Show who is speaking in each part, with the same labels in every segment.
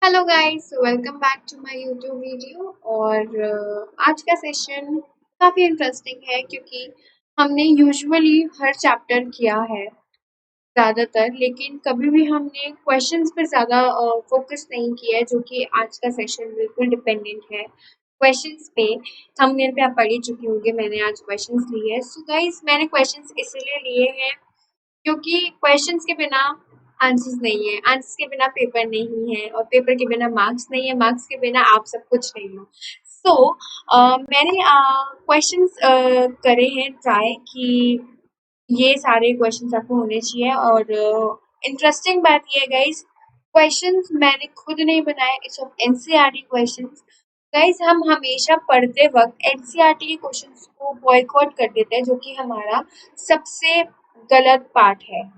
Speaker 1: Hello guys, welcome back to my YouTube video. और आज का सेशन काफ़ी इंटरेस्टिंग है क्योंकि हमने यूजुअली हर चैप्टर किया है ज़्यादातर, लेकिन कभी भी हमने क्वेश्चंस पे ज़्यादा फोकस नहीं किया है, जो कि आज का सेशन बिल्कुल डिपेंडेंट है क्वेश्चंस पे। थंबनेल पे आप पढ़ ही चुकी होंगे, मैंने आज क्वेश्चंस लिए हैं। सो गाइस, मैंने क्वेश्चंस इसलिए लिए हैं क्योंकि क्वेश्चंस के बिना आंसर्स नहीं है, आंसर्स के बिना पेपर नहीं है, और पेपर के बिना मार्क्स नहीं है, मार्क्स के बिना आप सब कुछ नहीं हो। मैंने क्वेश्चंस करे हैं ट्राई कि ये सारे क्वेश्चंस आपको होने चाहिए। और इंटरेस्टिंग बात ये है गाइस, क्वेश्चंस मैंने खुद नहीं बनाए, it's of NCERT questions. Guys, हम हमेशा पढ़ते वक्त एनसीईआरटी के क्वेश्चंस को बॉयकॉट कर देते हैं, जो कि हमारा सबसे गलत पार्ट है।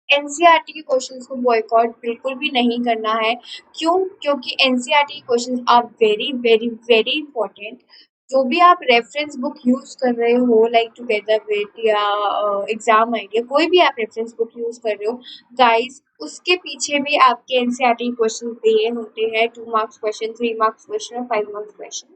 Speaker 1: एनसीईआरटी के क्वेश्चंस को बॉयकॉट बिल्कुल भी नहीं करना है। क्यों? क्योंकि एनसीईआरटी के questions are very very very important. जो भी आप रेफरेंस बुक यूज कर रहे हो, लाइक टुगेदर विद या एग्जाम आइडिया, कोई भी आप रेफरेंस बुक यूज कर रहे हो गाइस, उसके पीछे भी आपके एनसीईआरटी क्वेश्चन दिए होते हैं। 2 मार्क्स क्वेश्चन, 3 मार्क्स क्वेश्चन और 5 marks question,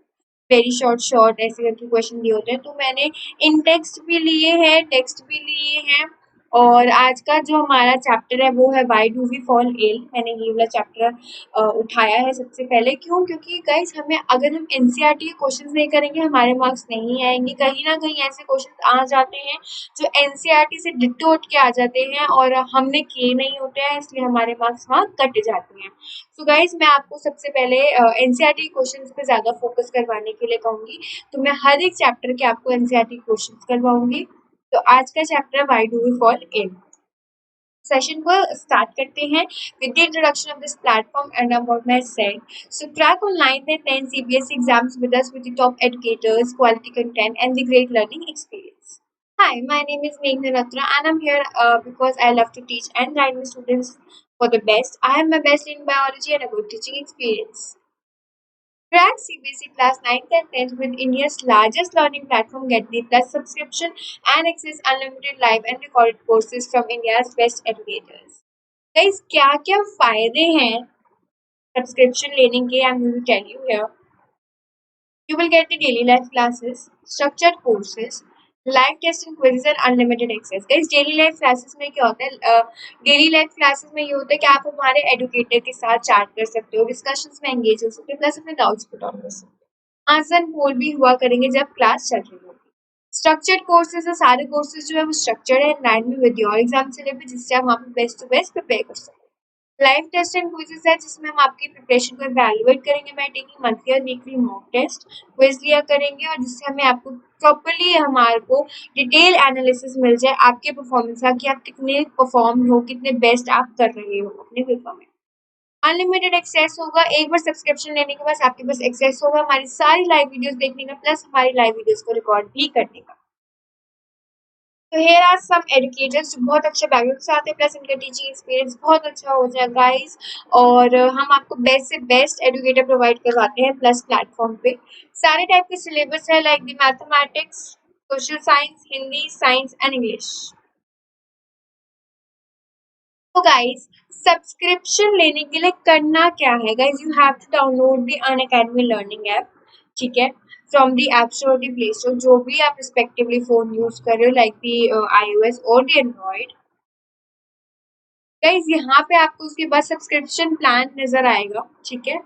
Speaker 1: very short short ऐसे करके क्वेश्चन दिए होते हैं। तो मैंने इन टेक्स्ट भी लिए हैं। और आज का जो हमारा चैप्टर है वो है why do we fall ill. मैंने ये वाला चैप्टर उठाया है सबसे पहले। क्यों? क्योंकि गाइस, हमें अगर हम एनसीईआरटी के क्वेश्चंस नहीं करेंगे, हमारे मार्क्स नहीं आएंगे। कहीं ना कहीं ऐसे क्वेश्चंस आ जाते हैं जो एनसीईआरटी से डिट्टो उठ के आ जाते हैं और हमने किए नहीं होते हैं, इसलिए हमारे मार्क्स वहाँ कट जाते हैं। सो गाइस, मैं आपको सबसे पहले एनसीईआरटी क्वेश्चंस पे ज़्यादा फोकस करवाने के लिए कहूँगी। तो मैं हर एक चैप्टर के आपको एनसीईआरटी क्वेश्चंस करवाऊंगी। तो आज का chapter why do we fall in. Session को स्टार्ट करते हैं with the introduction of this platform and about my said. So crack on 9th and 10th CBSE exams with us with the top educators, quality content, and the great learning experience. Hi, my name is Meghna Ratra, and I'm here because I love to teach and guide my students for the best. I have my best in biology and a good teaching experience. Crack CBSE Class 9th and 10th with India's largest learning platform. Get the Plus subscription and access unlimited live and recorded courses from India's best educators. Guys, क्या क्या फायदे हैं subscription लेने के? I'm going to tell you here. You will get the daily life classes, structured courses, live test and quizzes and unlimited access. Guys, daily life classes में क्या होता है? डेली लाइफ क्लासेस में ये होता है कि आप हमारे एडुकेटर के साथ चैट कर सकते हो, डिस्कशंस में एंगेज हो सकते हो, प्लस अपने डाउट्स पुट ऑन कर सकते हो। आंसर पोल भी हुआ करेंगे जब क्लास चल रही होगी। स्ट्रक्चर्ड कोर्सेज है, सारे कोर्सेज जो है वो स्ट्रक्चर्ड है, इन लाइन में विद योर एग्जाम सिलेबस, जिससे आप वहाँ पे बेस्ट टू बेस्ट प्रिपेयर कर सकते हो। लाइव टेस्ट एंड क्विज़ेस है, जिसमें हम आपकी प्रिपरेशन को इवैल्यूएट करेंगे बाय टेकिंग मंथली और वीकली मॉक टेस्ट, क्विज लिया करेंगे, और जिससे हमें आपको प्रॉपर्ली हमारे को डिटेल एनालिसिस मिल जाए आपके परफॉर्मेंस का, कि आप कितने परफॉर्म हो, कितने बेस्ट आप कर रहे हो अपने पेपर में। अनलिमिटेड एक्सेस होगा, एक बार सब्सक्रिप्शन लेने के बाद आपके पास एक्सेस होगा हमारी सारी लाइव वीडियोस देखने का, प्लस हमारी लाइव वीडियोस को रिकॉर्ड भी करने का। तो हियर आर सम एडुकेटर्स जो बहुत अच्छे बैकग्राउंड से आते हैं, प्लस इनका टीचिंग एक्सपीरियंस बहुत अच्छा हो जाए गाइस। और हम आपको बेस्ट से बेस्ट एडुकेटर प्रोवाइड करवाते हैं प्लस प्लेटफॉर्म पे। सारे टाइप के सिलेबस है, like the mathematics, social science, Hindi, science and English. तो गाइस, सब्सक्रिप्शन लेने के लिए करना क्या है guys? You have to download the Unacademy learning app, ठीक है, फ्रॉम द ऐप स्टोर और द प्ले स्टोर, जो भी आप रिस्पेक्टिवली फोन यूज कर रहे हो, लाइक द iOS और द एंड्रॉइड। गाइस, यहाँ पे आपको उसके बाद सब्सक्रिप्शन प्लान नजर आएगा, ठीक है,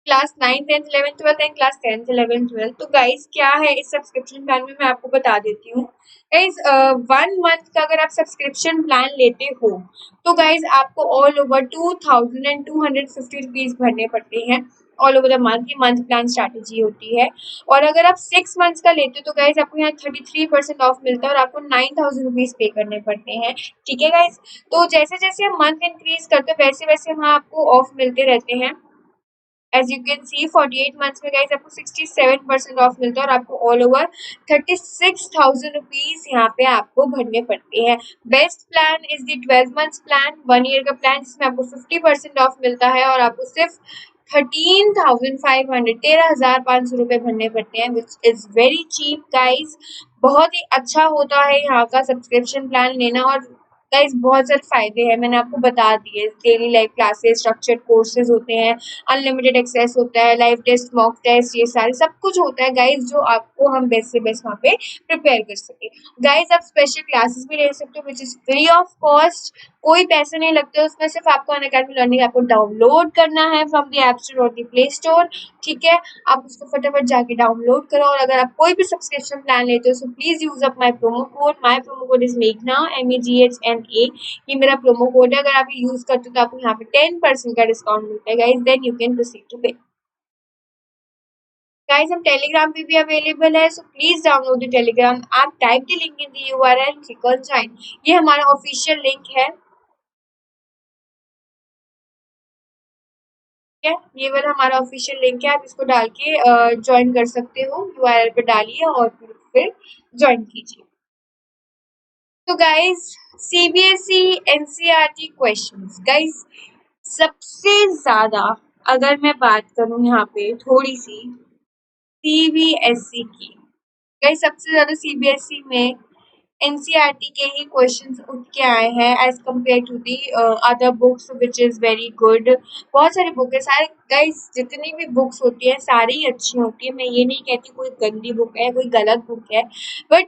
Speaker 1: क्लास 9, 10, 11, 12 एंड क्लास 10, 11, 12। तो गाइस, क्या है इस सब्सक्रिप्शन प्लान में, मैं आपको बता देती हूँ। गाइस, 1 मंथ का अगर आप सब्सक्रिप्शन प्लान लेते हो तो गाइस आपको ऑल ओवर 2250 रुपीज भरने पड़ते हैं ऑल ओवर द मंथ। ये मंथ प्लान स्ट्रैटेजी होती है। और अगर आप 6 मंथ्स का लेते हो तो गाइस आपको यहाँ 33% ऑफ मिलता है और आपको 9000 रुपीज पे करने पड़ते हैं, ठीक है गाइस। तो जैसे जैसे हम मंथ इंक्रीज करते हैं वैसे वैसे वहाँ आपको ऑफ मिलते रहते हैं। As you can see 48 months में गाइस आपको 67% ऑफ मिलता है और आपको ऑल ओवर 36,000 रुपीज यहाँ पे आपको भरने पड़ते हैं। Best plan is the 12 months plan, 1 year का प्लान, जिसमें आपको 50% ऑफ मिलता है और आपको सिर्फ 13,500 13,500 रुपये भरने पड़ते हैं, which is very cheap guys. बहुत ही अच्छा होता है यहाँ का सब्सक्रिप्शन प्लान लेना। और गाइस बहुत ज़्यादा फ़ायदे हैं, मैंने आपको बता दिए। Daily live classes, structured courses होते हैं, अनलिमिटेड एक्सेस होता है, लाइव टेस्ट, मॉक टेस्ट, ये सारे सब कुछ होता है गाइस, जो आपको हम बेस्ट से बेस्ट वहाँ पे प्रिपेयर कर सकें। गाइस आप स्पेशल क्लासेस भी ले सकते हो which is free of cost, कोई पैसे नहीं लगते उसमें, सिर्फ आपको अनअकैडमी लर्निंग ऐप को डाउनलोड करना है फ्रॉम द ऐप स्टोर और द प्ले स्टोर, ठीक है? आप उसको फटाफट जाके डाउनलोड करो, और अगर आप कोई भी सब्सक्रिप्शन प्लान लेते हो so please use up my promo code is मेघना MEGHNA, ये मेरा प्रोमो कोड है। अगर आप ये यूज़ करते हो तो आपको यहाँ पे 10% का डिस्काउंट मिलता है guys, then you can proceed to pay. Guys हम टेलीग्राम पे भी अवेलेबल है, so please download the Telegram app, type the link in the URL, click on join. ये हमारा ऑफिशियल लिंक है, ठीक है? ये वाला हमारा ऑफिशियल लिंक है, आप इसको डाल के ज्वाइन कर सकते हो, यूआरएल पे डालिए और फिर ज्वाइन कीजिए। तो guys CBSE NCERT questions, guys सबसे ज्यादा अगर मैं बात करूं यहाँ पे थोड़ी सी सीबीएसई की, गाइस सबसे ज्यादा सीबीएसई में एनसीईआरटी के ही क्वेश्चंस उठ के आए हैं as compare to the other books which is very good. बहुत सारी बुक है, सारे गाइस जितनी भी बुक्स होती है सारी अच्छी होती है, मैं ये नहीं कहती कोई गंदी बुक है, कोई गलत बुक है, बट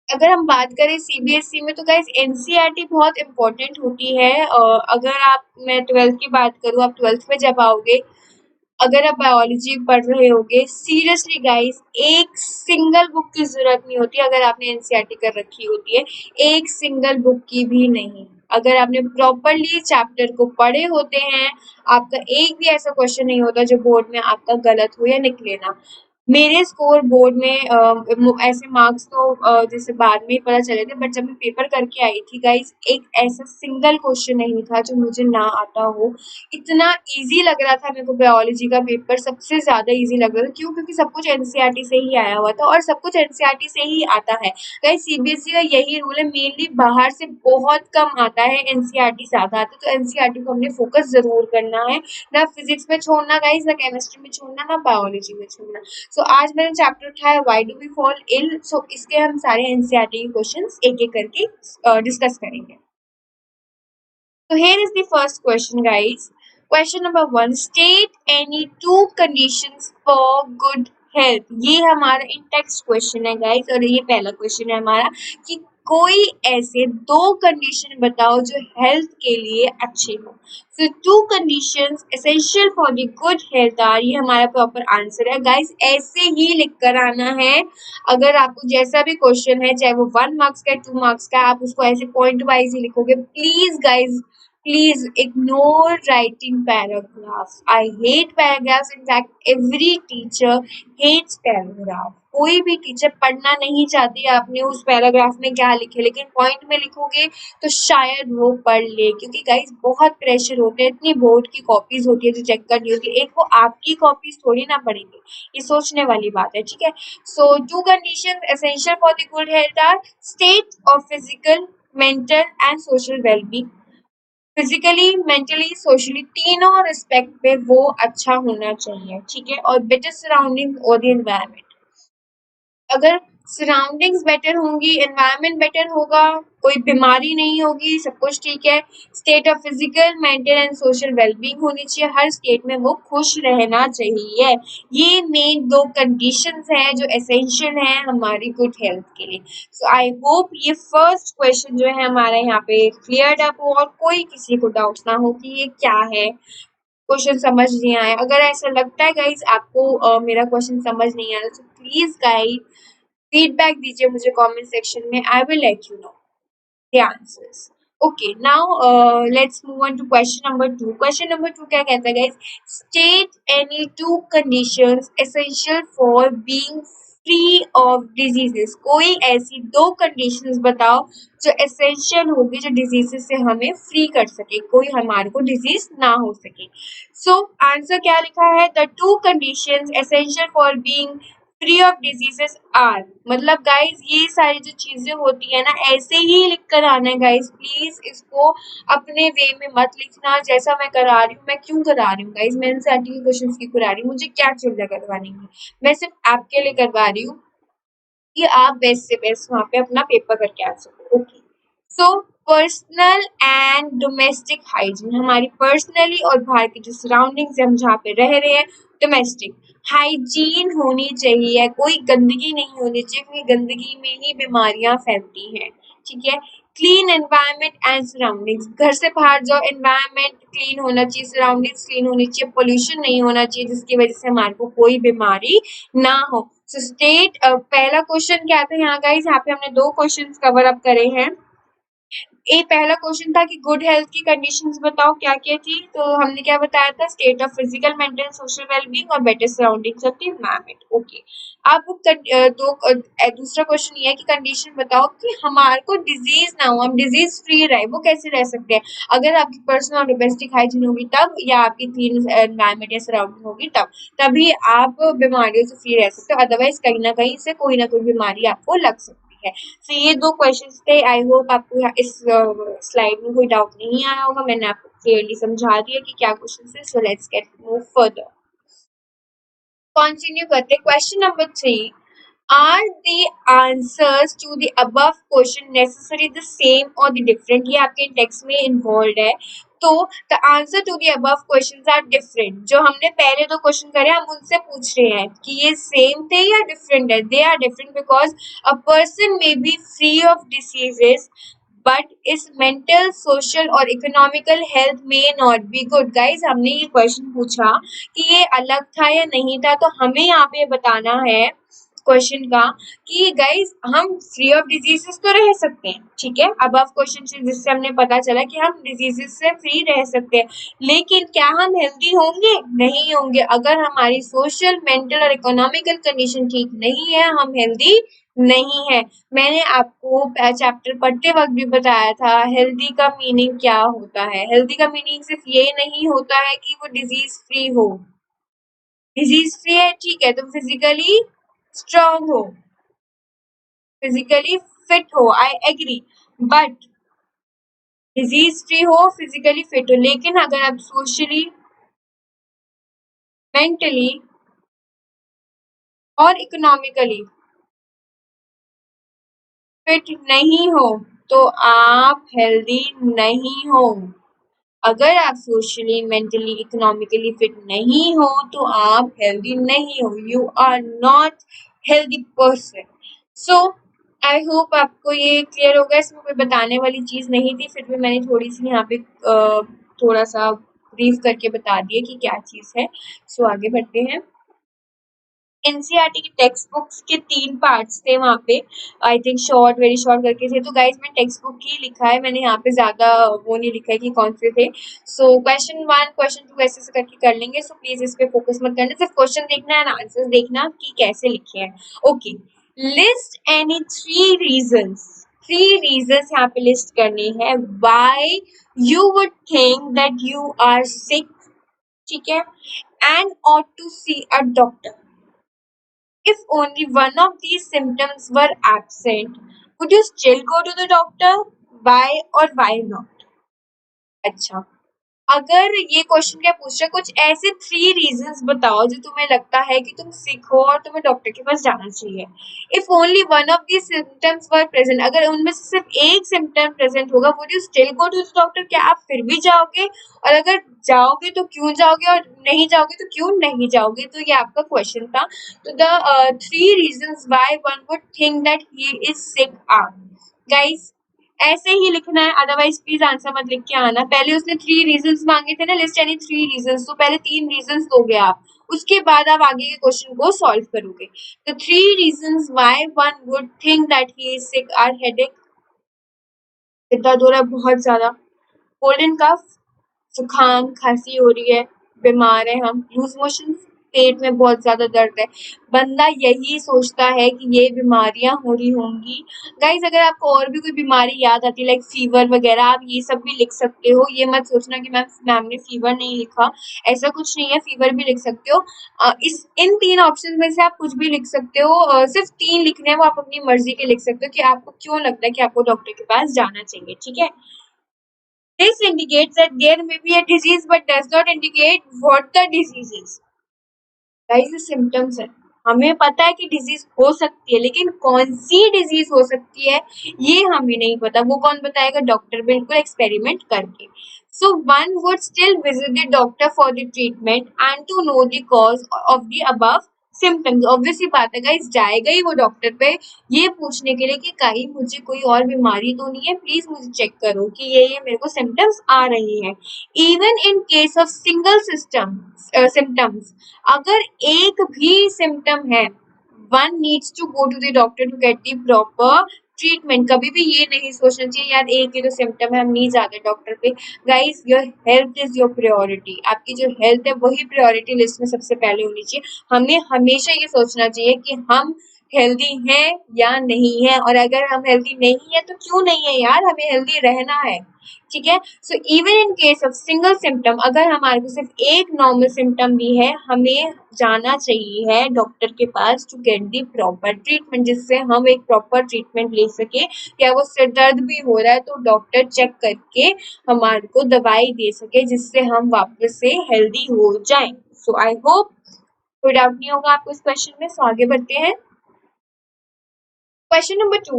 Speaker 1: अगर हम बात करें सीबीएसई में तो गाइस एनसीईआरटी बहुत इंपॉर्टेंट होती है। अगर आप, मैं 12th की बात करूँ, आप 12th में जब आओगे, अगर आप बायोलॉजी पढ़ रहे होगे, सीरियसली गाइस एक सिंगल बुक की जरूरत नहीं होती अगर आपने एनसीईआरटी कर रखी होती है, एक सिंगल बुक की भी नहीं। अगर आपने प्रॉपरली चैप्टर को पढ़े होते हैं, आपका एक भी ऐसा क्वेश्चन नहीं होता जो बोर्ड में आपका गलत हो या निकले ना। मेरे स्कोर बोर्ड में ऐसे मार्क्स तो जैसे बाद में ही पता चले थे, बट जब मैं पेपर करके आई थी गाइस, एक ऐसा सिंगल क्वेश्चन नहीं था जो मुझे ना आता हो। इतना इजी लग रहा था मेरे को, बायोलॉजी का पेपर सबसे ज्यादा इजी लग रहा था। क्यों? क्योंकि सब कुछ एनसीईआरटी से ही आया हुआ था और सब कुछ एनसीईआरटी से ही आता है। गाइस सीबीएसई का यही रूल है, मेनली बाहर से बहुत कम आता है, एनसीईआरटी से आता है, तो एनसीईआरटी को हमने फोकस जरूर करना है, ना फिजिक्स में छोड़ना गाइस, ना केमिस्ट्री में छोड़ना, ना बायोलॉजी में छोड़ना। सो आज मैंने चैप्टर उठाया why do we fall ill, so इसके हम सारे एनसीईआरटी के क्वेश्चंस एक एक करके डिस्कस करेंगे। So here is the first question, guys. Question number 1. State any two conditions for good health. ये हमारा इन टेक्स्ट क्वेश्चन है गाइस, और ये पहला क्वेश्चन है हमारा कि कोई ऐसे दो कंडीशन बताओ जो हेल्थ के लिए अच्छे हो। So two conditions essential for the good health are, ये हमारा प्रॉपर आंसर है गाइस, ऐसे ही लिख कर आना है। अगर आपको जैसा भी क्वेश्चन है, चाहे वो 1 मार्क्स का 2 मार्क्स का, आप उसको ऐसे पॉइंट वाइज ही लिखोगे। Please guys, please ignore writing paragraphs. I hate paragraphs. In fact, every teacher hates paragraph. कोई भी टीचर पढ़ना नहीं चाहती आपने उस पैराग्राफ में क्या लिखे, लेकिन पॉइंट में लिखोगे तो शायद वो पढ़ ले, क्योंकि गाइस बहुत प्रेशर होते हैं, इतनी बोर्ड की कॉपीज होती है जो चेक करनी होती है, एक वो आपकी कॉपीज थोड़ी ना पढ़ेंगे, ये सोचने वाली बात है, ठीक है? So two condition essential for the good health are state of physical, mental and social wellbeing. Physically, mentally, socially, तीनों रिस्पेक्ट पे वो अच्छा होना चाहिए, ठीक है? और बेटर सराउंडिंग और द एनवायरनमेंट, अगर सराउंडिंग्स बेटर होंगी, एनवायरनमेंट बेटर होगा, कोई बीमारी नहीं होगी, सब कुछ ठीक है। State of physical, mental and social wellbeing होनी चाहिए, हर स्टेट में वो खुश रहना चाहिए। ये मेन दो कंडीशंस हैं जो एसेंशियल हैं हमारी गुड हेल्थ के लिए। सो आई होप ये फर्स्ट क्वेश्चन जो है हमारा यहाँ पे क्लियर अप हो और कोई किसी को डाउट्स ना हो कि ये क्या है, क्वेश्चन समझ नहीं आया। अगर ऐसा लगता है गाइज आपको मेरा क्वेश्चन समझ नहीं आया, तो प्लीज गाइज फीडबैक दीजिए मुझे कमेंट सेक्शन में, I will let you know the answers. Okay, now let's move on to question number 2. Question number 2 क्या कहता है guys? State any two conditions essential for being free of diseases. कोई ऐसी दो conditions बताओ जो essential होगी, जो diseases से हमें free कर सके, कोई हमारे को disease ना हो सके। So answer क्या लिखा है? The two conditions essential for being free of diseases are, मतलब गाइज ये सारी जो चीजें होती है ना, ऐसे ही लिख कर आना है गाइज, प्लीज इसको अपने वे में मत लिखना जैसा मैं करा रही हूँ। मैं क्यों करा रही हूँ गाइज, मैं एनसीईआरटी के क्वेश्चंस की करा रही हूँ, मुझे क्या चिल्ला करवानी है, मैं सिर्फ आपके लिए करवा रही हूँ कि आप बेस्ट से बेस्ट वहाँ पे अपना पेपर करके आ सको। Okay, so personal and domestic hygiene, हमारी पर्सनली और बाहर की जो सराउंडिंग्स हम जहाँ पे रह रहे हैं, डोमेस्टिक हाइजीन होनी चाहिए, कोई गंदगी नहीं होनी चाहिए क्योंकि गंदगी में ही बीमारियां फैलती हैं। ठीक है। क्लीन एनवायरनमेंट एंड सराउंडिंग्स, घर से बाहर जाओ, एनवायरनमेंट क्लीन होना चाहिए, सराउंडिंग्स क्लीन होनी चाहिए, पोल्यूशन नहीं होना चाहिए जिसकी वजह से हमारे को कोई बीमारी ना हो। सो स्टेट, पहला क्वेश्चन क्या था यहाँ गाइस, यहाँ पे हमने दो क्वेश्चन कवर अप करे हैं। पहला क्वेश्चन था कि गुड हेल्थ की कंडीशंस बताओ क्या क्या थी, तो हमने क्या बताया था, state of physical mental social wellbeing और better surroundings of the environment. Okay. अब दूसरा क्वेश्चन ये है कि कंडीशन बताओ कि हमारे को डिजीज ना हो, हम डिजीज फ्री रहे, वो कैसे रह सकते हैं, अगर आपकी पर्सनल और डोमेस्टिक हाइजीन होगी तब, या आपकी क्लीन एनवायरनमेंट या सराउंडिंग होगी तब, तभी आप बीमारियों से फ्री रह सकते हो, अदरवाइज कहीं ना कहीं से कोई ना कोई बीमारी आपको लग सकती है। तो ये दो क्वेश्चंस थे। आई होप आपको इस स्लाइड में कोई डाउट नहीं आया होगा, मैंने आपको क्लियरली समझा दिया कि क्या क्वेश्चन है। So let's get move further, continue करते। Question number 3, are the answers to the above question necessary the same और द डिफरेंट, ये आपके टेक्स्ट में इन्वॉल्व है। तो the answer to the above questions are different, जो हमने पहले दो क्वेश्चन करे हम उनसे पूछ रहे हैं कि ये सेम थे या डिफरेंट है, they are different because a person may be free of diseases but इस मेंटल सोशल और इकोनॉमिकल हेल्थ में नॉट बी गुड। गाइज हमने ये क्वेश्चन पूछा कि ये अलग था या नहीं था, तो हमें यहाँ पे बताना है क्वेश्चन का कि गाइज हम फ्री ऑफ डिजीजेस तो रह सकते हैं, ठीक है, अबव क्वेश्चन से जिससे हमने पता चला कि हम डिजीजेस से फ्री रह सकते हैं, लेकिन क्या हम हेल्दी होंगे, नहीं होंगे, अगर हमारी सोशल मेंटल और इकोनॉमिकल कंडीशन ठीक नहीं है हम हेल्दी नहीं है। मैंने आपको चैप्टर पढ़ते वक्त भी बताया था हेल्दी का मीनिंग क्या होता है, हेल्दी का मीनिंग सिर्फ ये नहीं होता है कि वो डिजीज फ्री हो, डिजीज फ्री है ठीक है, तो फिजिकली स्ट्रांग हो, फिजिकली फिट हो, I agree, but disease free हो, फिजिकली फिट हो, लेकिन अगर आप सोशली मेंटली और इकोनॉमिकली फिट नहीं हो तो आप हेल्दी नहीं हो। अगर आप सोशली मेंटली इकोनॉमिकली फिट नहीं हो तो आप हेल्दी नहीं हो, you are not healthy person. So I hope आपको ये क्लियर होगा, इसमें कोई बताने वाली चीज नहीं थी, फिर भी मैंने थोड़ी सी यहाँ पे थोड़ा सा ब्रीफ करके बता दिया कि क्या चीज है। सो आगे बढ़ते हैं। एनसीईआरटी की टेक्स्ट बुक्स के 3 पार्ट्स थे वहाँ पे, I think short very short करके थे, तो गाइज मैंने टेक्स्ट बुक ही लिखा है, मैंने यहाँ पे ज्यादा वो नहीं लिखा है कि कौन से थे। सो क्वेश्चन 1 क्वेश्चन 2 ऐसे ऐसे करके कर लेंगे, सो प्लीज इस पे फोकस मत करना, सिर्फ क्वेश्चन देखना है, आंसर देखना कि कैसे लिखे हैं। ओके, लिस्ट एनी 3 रीजंस यहाँ पे लिस्ट करनी है why you would think that you are sick, ठीक है, and ought to see a doctor. If only one of these symptoms were absent, would you still go to the doctor? Why or why not? अच्छा, अगर ये question क्या पूछ रहा है, कुछ ऐसे 3 रीजंस बताओ जो तुम्हें लगता है कि तुम सिक हो और तुम्हें डॉक्टर के पास जाना चाहिए। If only one of these symptoms were present, अगर उनमें से सिर्फ एक सिम्टम प्रेजेंट होगा, would you still go to the doctor, क्या आप फिर भी जाओगे, और अगर जाओगे तो क्यों जाओगे, और नहीं जाओगे तो क्यों नहीं जाओगे। तो ये आपका क्वेश्चन था। तो the 3 reasons why one would think that he is sick are, guys ऐसे ही लिखना है, अदरवाइज प्लीज आंसर मत लिख के आना। पहले उसने 3 रीजंस मांगे थे ना, लिस्ट यानी 3 रीजंस, तो पहले 3 रीजंस दोगे आप, उसके बाद आप आगे के क्वेश्चन को सॉल्व करोगे। तो 3 reasons why one would think that he is sick are headache, दर्द हो रहा है बहुत ज्यादा, कोल्ड एंड कफ, जुकाम खांसी हो रही है, बीमार है हम, लूज मोशन, पेट में बहुत ज्यादा दर्द है, बंदा यही सोचता है कि ये बीमारियां हो रही होंगी। गाइज अगर आपको और भी कोई बीमारी याद आती है लाइक फीवर वगैरह, आप ये सब भी लिख सकते हो, ये मत सोचना कि मैम ने फीवर नहीं लिखा, ऐसा कुछ नहीं है, फीवर भी लिख सकते हो। इस इन 3 ऑप्शन में से आप कुछ भी लिख सकते हो, सिर्फ 3 लिखने हैं, वो आप अपनी मर्जी के लिख सकते हो कि आपको क्यों लगता है कि आपको डॉक्टर के पास जाना चाहिए, ठीक है। This indicates that there may be a disease but does not indicate what the disease is. Guys, the symptoms है, हमें पता है कि डिजीज हो सकती है, लेकिन कौन सी डिजीज हो सकती है ये हमें नहीं पता। वो कौन बताएगा? डॉक्टर, बिल्कुल एक्सपेरिमेंट करके। So one would still visit the doctor for the treatment and to know the cause of the above symptoms. Obviously बात है गाइस, जाएगा ही वो डॉक्टर पे ये पूछने के लिए कि कहीं मुझे कोई और बीमारी तो नहीं है, प्लीज मुझे चेक करो कि ये मेरे को सिम्टम्स आ रही हैं। Even in case of single symptoms, अगर एक भी सिम्टम है, one needs to go to the doctor to get the proper treatment. कभी भी ये नहीं सोचना चाहिए यार एक ही तो सिम्टम है, हम नहीं जाते डॉक्टर पे। Guys, your health is your priority. आपकी जो हेल्थ है वही प्रायोरिटी लिस्ट में सबसे पहले होनी चाहिए। हमें हमेशा ये सोचना चाहिए कि हम हेल्दी हैं या नहीं है, और अगर हम हेल्दी नहीं है तो क्यों नहीं है यार, हमें हेल्दी रहना है। ठीक है। So even in case of single symptom, अगर हमारे को सिर्फ एक नॉर्मल सिम्टम भी है, हमें जाना चाहिए है डॉक्टर के पास to get the proper treatment, जिससे हम एक प्रॉपर ट्रीटमेंट ले सके। या वो सिर दर्द भी हो रहा है तो डॉक्टर चेक करके हमारे को दवाई दे सके, जिससे हम वापस से हेल्दी हो जाएं। सो आई होप कोई डाउट नहीं होगा आपको इस क्वेश्चन में। सो आगे बढ़ते हैं। Question number 2.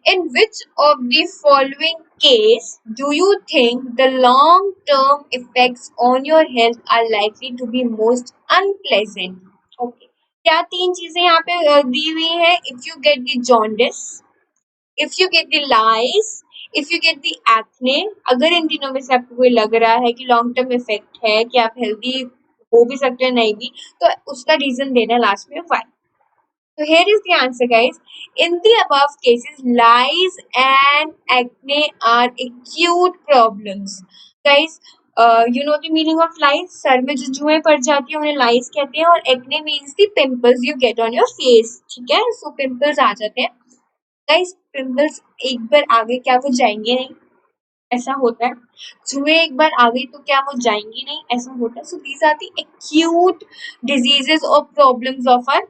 Speaker 1: In which of the following case do you think the long-term effects on your health are likely to be most unpleasant? Okay. क्या तीन चीजें यहाँ पे दी हुई है? If you get the jaundice, if you get the lice, if you get the acne, अगर इन तीनों में से आपको कोई लग रहा है कि लॉन्ग टर्म इफेक्ट है कि आप हेल्दी हो भी सकते हैं नहीं भी, तो उसका रीजन देना लास्ट में Y. So here is the answer, guys. In the above cases, lice and acne are acute problems. Guys, you know the meaning of lice? Sir में जो जुएं पड़ जाती है उन्हें lice कहते हैं, और acne means the pimples you get on your face. ठीक है? So pimples आ जाते हैं. Guys, pimples एक बार आगे क्या वो जाएंगे नहीं? ऐसा होता है। जुएं एक बार आ गई तो क्या वो जाएंगी नहीं? ऐसा होता है। So these are the acute diseases और problems of are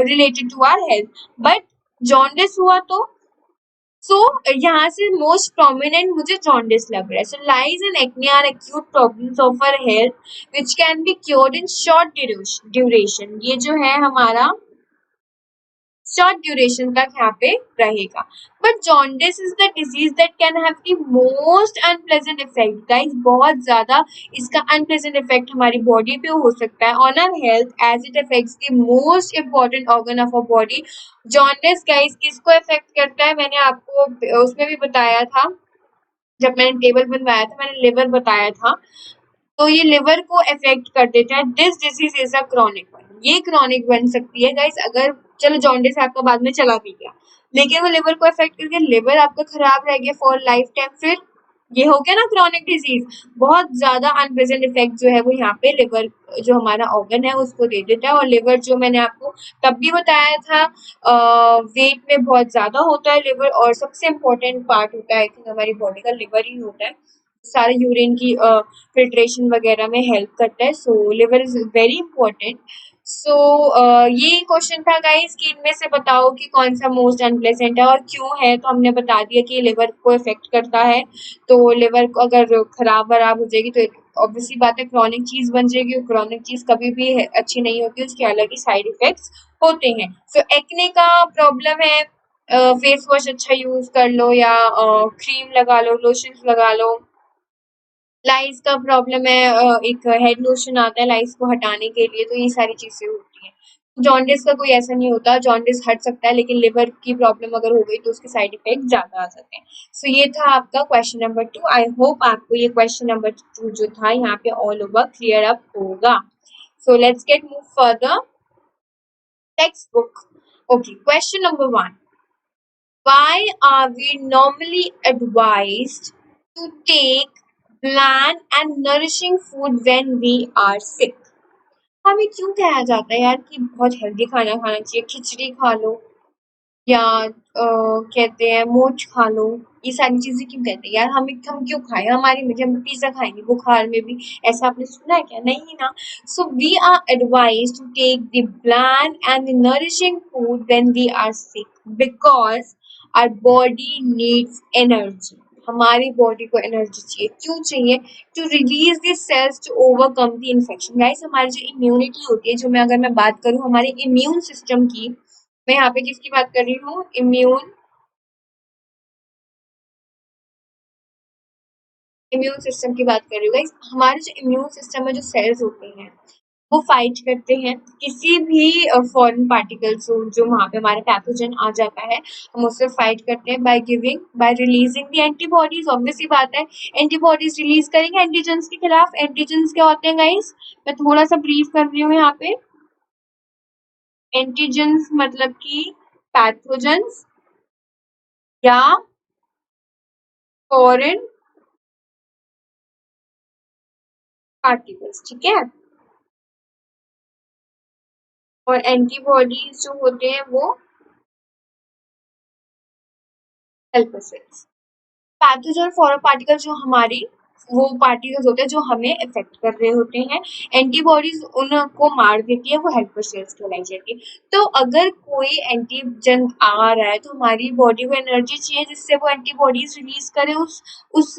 Speaker 1: related to our health. But jaundice हुआ तो यहाँ से मोस्ट प्रोमिनेंट मुझे जॉन्डिस लग रहा है। So lice and acne are acute problems of our health which can be cured in short duration. ये जो है हमारा शॉर्ट ड्यूरेशन तक यहाँ पे रहेगा। But jaundice is the disease that can have the most unpleasant effect. Guys, बहुत ज्यादा इसका अनप्लेजेंट इफेक्ट हमारी बॉडी पे हो सकता है on our health, as it affects the most important organ of our body. Jaundice guys किसको effect करता है? मैंने आपको उसमें भी बताया था, जब मैंने टेबल बनवाया था मैंने लिवर बताया था। तो ये लिवर को अफेक्ट कर देता है। This disease is a chronic one. ये क्रॉनिक बन सकती है गाइस। अगर चलो जॉन्डिस आपका बाद में चला भी गया, लेकिन वो लिवर को अफेक्ट करके लिवर आपका खराब रह गया फॉर लाइफ टाइम, फिर ये हो गया ना क्रॉनिक डिजीज। बहुत ज्यादा अनप्लेजेंट इफेक्ट जो है वो यहाँ पे लिवर जो हमारा ऑर्गन है उसको दे देता है। और लिवर जो मैंने आपको तब भी बताया था, वेट में बहुत ज्यादा होता है लिवर, और सबसे इम्पोर्टेंट पार्ट होता है आई थिंक हमारी बॉडी का लिवर ही होता है। सारे यूरिन की फिल्ट्रेशन वगैरह में हेल्प करता है। सो लिवर इज वेरी इंपॉर्टेंट। सो ये क्वेश्चन था गाइस कि इनमें से बताओ कि कौन सा मोस्ट अनप्लेजेंट है और क्यों है। तो हमने बता दिया कि लिवर को इफेक्ट करता है। तो लिवर को अगर खराब वराब हो जाएगी तो ऑब्वियसली बात है क्रॉनिक चीज बन जाएगी। क्रॉनिक चीज कभी भी अच्छी नहीं होती, उसके अलग ही साइड इफेक्ट्स होते हैं। सो एक्ने का प्रॉब्लम है, फेस वॉश अच्छा यूज कर लो या क्रीम लगा लो, लोशन लगा लो। लाइस का प्रॉब्लम है, एक हेड लोशन आता है लाइस को हटाने के लिए। तो ये सारी चीजें होती हैं। जॉन्डिस का कोई ऐसा नहीं होता, जॉन्डिस हट सकता है, लेकिन लिवर की प्रॉब्लम अगर हो गई तो उसके साइड इफेक्ट ज्यादा आ सकते हैं। सो ये था आपका क्वेश्चन नंबर 2। आई होप आपको ये क्वेश्चन नंबर 2 जो था यहाँ पे ऑल ओवर क्लियर अप होगा। सो let's get move further. Text book. Okay, question number 1। Why are we normally advised to take bland and nourishing food when we are sick? हमें क्यों कहा जाता है यार कि बहुत हेल्दी खाना खाना चाहिए? खिचड़ी खा लो या कहते हैं मोच खा लो। ये सारी चीजें क्यों कहते हैं यार? हम क्यों खाएं? हमारी मर्जी, हम पिज्जा खाएंगे बुखार में भी, ऐसा आपने सुना है क्या? नहीं ना। So we are advise to take the bland and the nourishing food when we are sick because our body needs energy. हमारी बॉडी को एनर्जी चाहिए, क्यों चाहिए? To release the cells to overcome the infection. Guys हमारी जो immunity होती है, जो मैं अगर मैं बात करूं हमारे इम्यून सिस्टम की, मैं यहाँ पे किसकी बात कर रही हूँ? इम्यून सिस्टम की बात कर रही हूँ गाइस। हमारे जो इम्यून सिस्टम में जो सेल्स होते हैं वो फाइट करते हैं किसी भी फॉरेन पार्टिकल्स जो वहां पे हमारा पैथोजन आ जाता है, हम उससे फाइट करते हैं by releasing the antibodies. Obvious सी बात है, एंटीबॉडीज रिलीज करेंगे एंटीजेंस के खिलाफ। एंटीजेंस क्या होते हैं गाइस? मैं थोड़ा सा ब्रीफ कर रही हूँ यहाँ पे। एंटीजेंस मतलब कि पैथोजेंस या फॉरेन पार्टिकल्स, ठीक है। और एंटीबॉडीज जो होते हैं वो हेल्पर सेल्स। पैथोजन और फॉरेन पार्टिकल जो हमारी वो पार्टिकल्स होते हैं जो हमें इफेक्ट कर रहे होते हैं। एंटीबॉडीज उनको मार देती है, वो हेल्पर सेल्स कहलाई जाती है। तो अगर कोई एंटीजन आ रहा है तो हमारी बॉडी को एनर्जी चाहिए जिससे वो एंटीबॉडीज रिलीज करे उस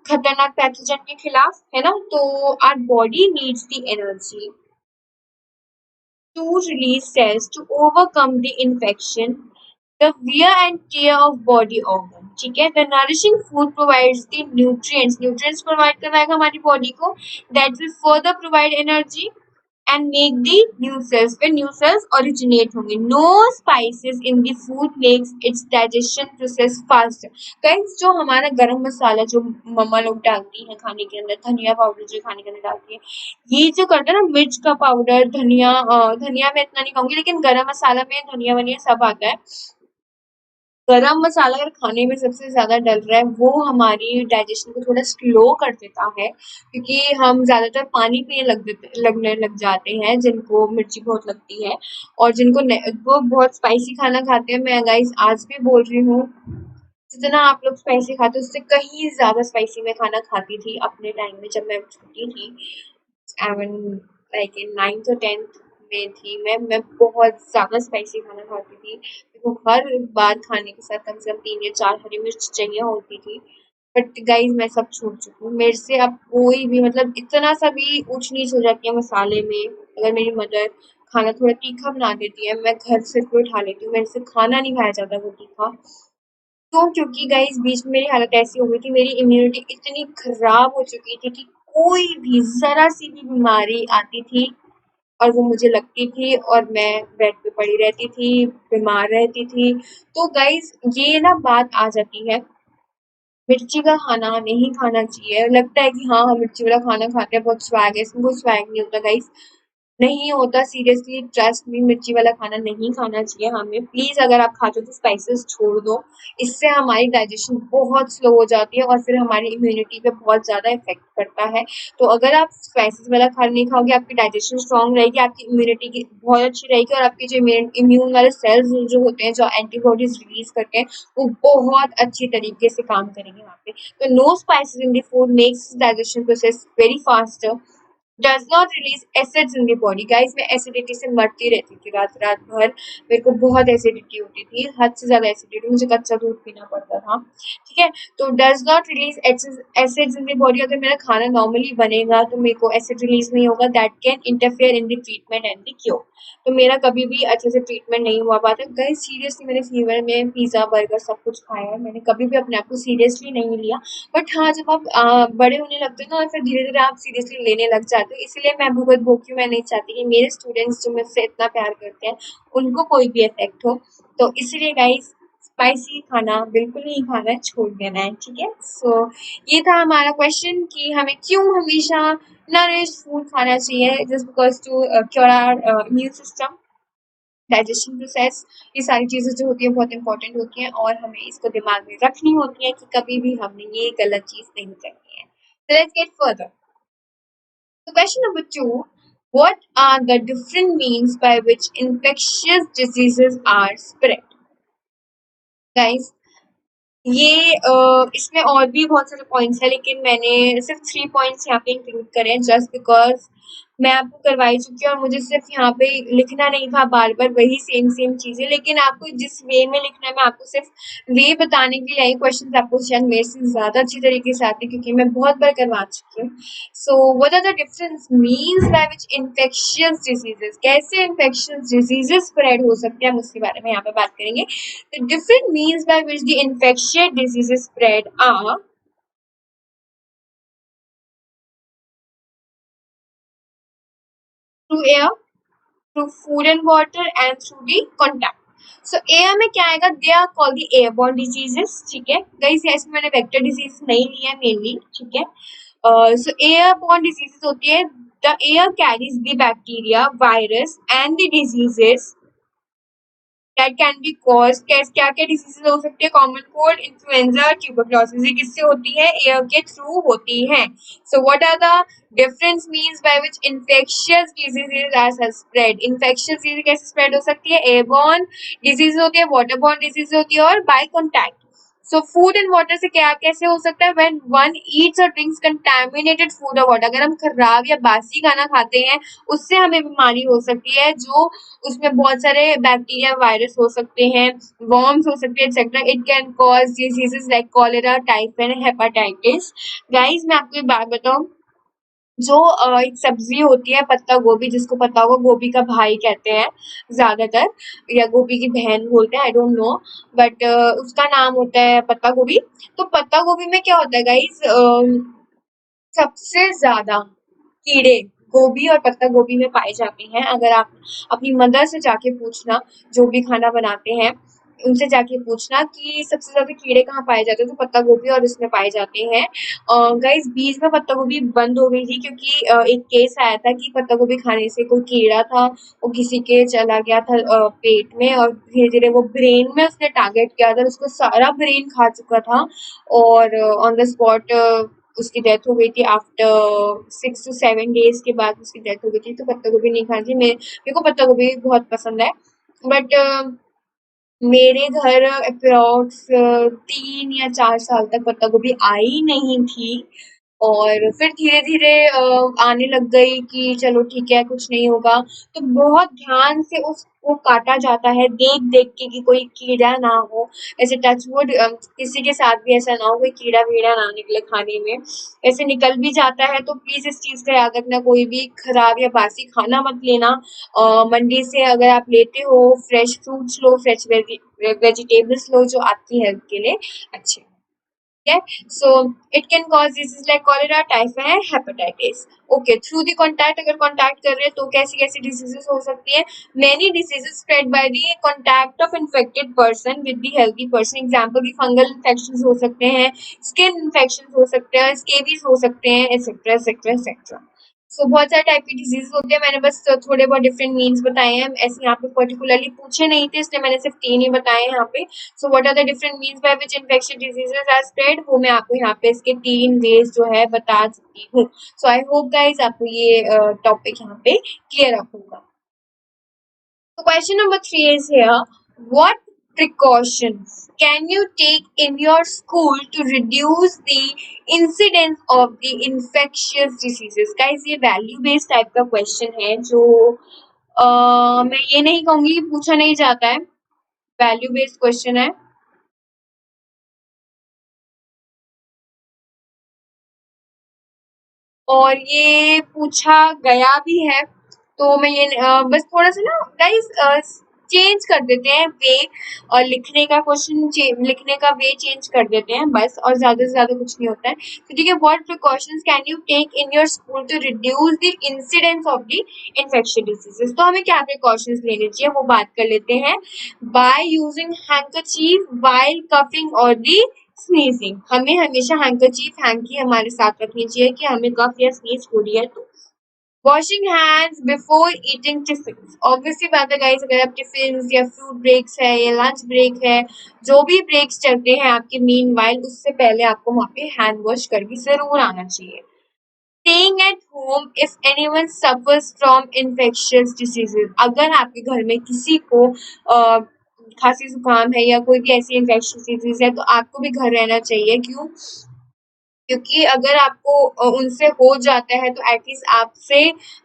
Speaker 1: खतरनाक पैथोजन के खिलाफ, है ना। तो our body needs the energy to release cells to overcome the infection, the wear and tear of body organ, ठीक है। The nourishing food provides the nutrients provide करवाएगा हमारी body को, that will further provide energy and make the new cells, when new cells originate होंगे। No spices in the food makes its digestion process faster। Guys जो हमारा गरम मसाला जो मम्मा लोग डालती हैं खाने के अंदर, धनिया पाउडर जो खाने के अंदर डालती है, ये जो करते हैं ना, मिर्च का पाउडर, धनिया, धनिया में इतना नहीं कहूंगी लेकिन गरम मसाला में धनिया वनिया सब आता है। गरम मसाला अगर खाने में सबसे ज़्यादा डल रहा है वो हमारी डाइजेशन को थोड़ा स्लो कर देता है, क्योंकि हम ज़्यादातर पानी पीने लगने लग जाते हैं जिनको मिर्ची बहुत लगती है, और वो बहुत स्पाइसी खाना खाते हैं। मैं गाइस आज भी बोल रही हूँ, जितना आप लोग स्पाइसी खाते हो उससे कहीं ज़्यादा स्पाइसी मैं खाना खाती थी अपने टाइम में जब मैं छोटी थी। I mean like in 9th और 10th में थी मैं बहुत ज़्यादा स्पाइसी खाना खाती थी। मेरे को हर बार खाने के साथ कम से कम 3 या 4 हरी मिर्च चाहिए होती थी। बट गाइस मैं सब छोड़ चुकी हूँ। मेरे से अब कोई भी मतलब इतना सा भी ऊँच नीच हो जाती है मसाले में, अगर मेरी मदर खाना थोड़ा तीखा बना देती है, मैं घर से कोई उठा लेती हूँ, मेरे से खाना नहीं खाया जाता वो तीखा। तो क्योंकि गाइस बीच में मेरी हालत ऐसी हो गई थी, मेरी इम्यूनिटी इतनी खराब हो चुकी थी कि कोई भी ज़रा सी भी बीमारी आती थी और वो मुझे लगती थी और मैं बेड पे पड़ी रहती थी, बीमार रहती थी। तो गाइस ये ना बात आ जाती है, मिर्ची का खाना नहीं खाना चाहिए। लगता है कि हाँ, हम मिर्ची वाला खाना खाते हैं, बहुत स्वैग है, इसमें कोई स्वैग नहीं होता गाइस। नहीं होता, सीरियसली ट्रस्ट मी, मिर्ची वाला खाना नहीं खाना चाहिए हमें। प्लीज अगर आप खाते हो तो स्पाइसेस छोड़ दो, इससे हमारी डाइजेशन बहुत स्लो हो जाती है और फिर हमारी इम्यूनिटी पे बहुत ज्यादा इफेक्ट पड़ता है। तो अगर आप स्पाइसेस वाला खाना नहीं खाओगे, आपकी डाइजेशन स्ट्रांग रहेगी, आपकी इम्यूनिटी की बहुत अच्छी रहेगी, और आपके जो इम्यून वाले सेल्स जो होते हैं, जो एंटीबॉडीज रिलीज करते हैं, वो बहुत अच्छी तरीके से काम करेंगे वहाँ पे। तो no spices in the food makes digestion process very faster, does not release acids in the body. Guys मैं एसिडिटी से मरती रहती थी रात रात भर, मेरे को बहुत एसिडिटी होती थी, हद से ज्यादा एसिडिटी, मुझे कच्चा दूध पीना पड़ता था, ठीक है। तो does not release acids in the body, अगर मेरा खाना नॉर्मली बनेगा तो मेरे को एसिड रिलीज नहीं होगा, that can interfere in the treatment and the cure. तो मेरा कभी भी अच्छे से ट्रीटमेंट नहीं हुआ पाता। गाइस सीरियसली मैंने फीवर में पिज्जा बर्गर सब कुछ खाया है, मैंने कभी भी अपने आप को सीरियसली नहीं लिया। बट हाँ, जब आप बड़े होने लगते हो ना, और फिर धीरे-धीरे आप सीरियसली लेने लग जाते हो, इसलिए मैं भगवत भोगी, मैं नहीं चाहती कि मेरे स्टूडेंट्स जो मुझसे इतना प्यार करते हैं, उनको कोई भी इफ़ेक्ट हो। तो इसलिए गाइस स्पाइसी खाना बिल्कुल नहीं खाना है, छोड़ देना है, ठीक है? सो ये था हमारा क्वेश्चन कि हमें क्यों हमेशा नरिश्ड फूड खाना चाहिए, just because to cure our immune system, digestion process. ये सारी चीज़ें जो होती हैं बहुत इंपॉर्टेंट होती हैं और हमें इसको दिमाग में रखनी होती है कि कभी भी हमने ये गलत चीज़ नहीं करनी है। So let's get further. So question number 2, what are the different means by which infectious diseases are spread? Guys, ये इसमें और भी बहुत सारे पॉइंट्स हैं लेकिन मैंने सिर्फ 3 पॉइंट्स यहाँ पे इंक्लूड करे हैं, जस्ट बिकॉज मैं आपको करवाई चुकी हूँ और मुझे सिर्फ यहाँ पे लिखना नहीं था बार बार वही सेम सेम चीजें, लेकिन आपको जिस वे में लिखना है मैं आपको सिर्फ वे बताने के लिए आई। क्वेश्चन आपको शायद मेरे से ज्यादा अच्छी तरीके से आते हैं क्योंकि मैं बहुत बार करवा चुकी हूँ। So what are the difference means by which infectious diseases, कैसे इन्फेक्शियस डिजीजेस स्प्रेड हो सकते हैं, हम उसके बारे में यहाँ पे बात करेंगे। The different means by which the infectious diseases spread are through air, through food and water and through the contact. So air में क्या आएगा, they are called the airborne diseases, ठीक है गाइस, इसमें मैंने वेक्टर डिजीज नहीं लिया है मेनली, ठीक है। सो एयरबॉर्न डिजीजेस होती है, the air carries the bacteria, virus and the diseases that can be cause. क्या क्या डिजीजेस हो सकती है, कॉमन कोल्ड, इन्फ्लुएंजा, ट्यूबरक्लोसिस, ये किससे होती है, एयर के थ्रू होती है। So what are the difference means by which infectious diseases are spread, infectious disease कैसे स्प्रेड हो सकती है, एयरबॉर्न डिजीज होती है, वाटरबॉर्न डिजीज होती है और by contact. So food and water से क्या कैसे हो सकता है, व्हेन वन ईट्स और ड्रिंक्स कंटामिनेटेड फूड और वाटर, अगर हम खराब या बासी खाना खाते हैं उससे हमें बीमारी हो सकती है, जो उसमें बहुत सारे बैक्टीरिया वायरस हो सकते हैं, वर्म्स हो सकते हैं etcetera. It can cause diseases like cholera, typhoid, hepatitis. Guys मैं आपको एक बात बताऊं, जो एक सब्जी होती है पत्ता गोभी, जिसको पता होगा गोभी का भाई कहते हैं ज्यादातर, या गोभी की बहन बोलते हैं, आई डोंट नो, बट उसका नाम होता है पत्ता गोभी। तो पत्ता गोभी में क्या होता है गाइस, सबसे ज्यादा कीड़े गोभी और पत्ता गोभी में पाए जाते हैं। अगर आप अपनी मदर से जाके पूछना, जो भी खाना बनाते हैं उनसे जाके पूछना कि सबसे ज्यादा कीड़े कहाँ पाए जाते हैं, तो पत्ता गोभी और इसमें पाए जाते हैं। गाइस बीच में पत्ता गोभी बंद हो गई थी क्योंकि एक केस आया था कि पत्ता गोभी खाने से कोई कीड़ा था, वो किसी के चला गया था पेट में, और धीरे धीरे वो ब्रेन में उसने टारगेट किया था, उसको सारा ब्रेन खा चुका था और ऑन द स्पॉट उसकी डेथ हो गई थी। आफ्टर 6 to 7 days के बाद उसकी डेथ हो गई थी। तो पत्ता गोभी नहीं खानी थी। मेरे को पत्ता गोभी बहुत पसंद है, बट मेरे घर अप्रॉक्स 3 या 4 साल तक पत्ता गोभी आई नहीं थी, और फिर धीरे-धीरे आने लग गई कि चलो ठीक है कुछ नहीं होगा। तो बहुत ध्यान से उसको काटा जाता है देख-देख के कि कोई कीड़ा ना हो। ऐसे टच वुड किसी के साथ भी ऐसा ना हो, कोई कीड़ा-वीड़ा ना निकले खाने में। ऐसे निकल भी जाता है तो प्लीज़ इस चीज़ का याद रखना, कोई भी खराब या बासी खाना मत लेना। मंडी से अगर आप लेते हो फ्रेश फ्रूट्स लो, फ्रेश वेजिटेबल्स लो जो आपकी हेल्थ के लिए अच्छे। Okay, so it can cause diseases like cholera, typhoid, hepatitis. Okay, through the contact, अगर contact कर रहे हैं तो कैसी कैसी diseases हो सकती है, many diseases spread by the contact of infected person with the healthy person. Example की fungal infections हो सकते हैं, skin infections हो सकते हैं, scabies हो सकते हैं, etc etc etc. सो बहुत सारे टाइप की डिजीज होते हैं, मैंने बस थोड़े बहुत डिफरेंट मीन्स बताए हैं, ऐसे यहाँ पे पर्टिकुलरली पूछे नहीं थे इसलिए मैंने सिर्फ 3 ही बताए हैं यहाँ पे। So what are the different means by which infection diseases are spread, वो मैं आपको यहाँ पे इसके 3 वेज जो है बता चुकी हूँ। सो आई होप गाइज आपको ये टॉपिक यहाँ पे क्लियर अप होगा। So question number 3 is here. What precautions can you take in your school to reduce the incidence of the infectious diseases? Guys, ये value based type का question है जो मैं ये नहीं कहूंगी कि पूछा नहीं जाता है, value based question है। और ये पूछा गया भी है, तो मैं ये बस थोड़ा सा ना गाइस चेंज कर देते हैं वे, और लिखने का क्वेश्चन लिखने का वे चेंज कर देते हैं बस, और ज्यादा से ज्यादा कुछ नहीं होता है। तो ठीक है, what precautions can you take in your school to reduce the incidence of the infectious diseases, तो हमें क्या प्रिकॉशंस लेने चाहिए वो बात कर लेते हैं। By using handkerchief while coughing और दी स्नीजिंग, हमें हमेशा हैंकरचीफ हैंकी हमारे साथ रखनी चाहिए कि हमें कफ या स्नीज हो रही है तो। Washing hands before eating tiffin, obviously बात है गाइस, अगर आप टिफिन या फ्रूट ब्रेक्स है या लंच ब्रेक है, जो भी ब्रेक्स चलते हैं आपके मीन वाइल, उससे पहले आपको वहाँ पे हैंड वॉश करके जरूर आना चाहिए। Staying at home if anyone suffers from infectious diseases, अगर आपके घर में किसी को खांसी जुकाम है या कोई भी ऐसी infectious disease है तो आपको भी घर रहना चाहिए। क्यों? क्योंकि अगर आपको उनसे हो जाता है तो एटलीस्ट आपसे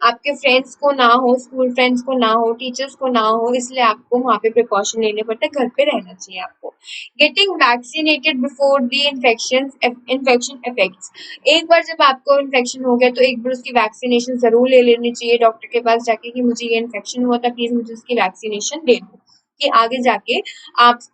Speaker 1: आपके फ्रेंड्स को ना हो, स्कूल फ्रेंड्स को ना हो, टीचर्स को ना हो, इसलिए आपको वहाँ पे प्रिकॉशन लेने पड़ते हैं, घर पे रहना चाहिए आपको। Getting vaccinated before the infection effects. एक बार जब आपको इन्फेक्शन हो गया तो एक बार उसकी वैक्सीनेशन ज़रूर ले लेनी चाहिए डॉक्टर के पास जाके कि मुझे ये इन्फेक्शन हुआ था, प्लीज़ मुझे उसकी वैक्सीनेशन दे दो, कि आगे जाके आपको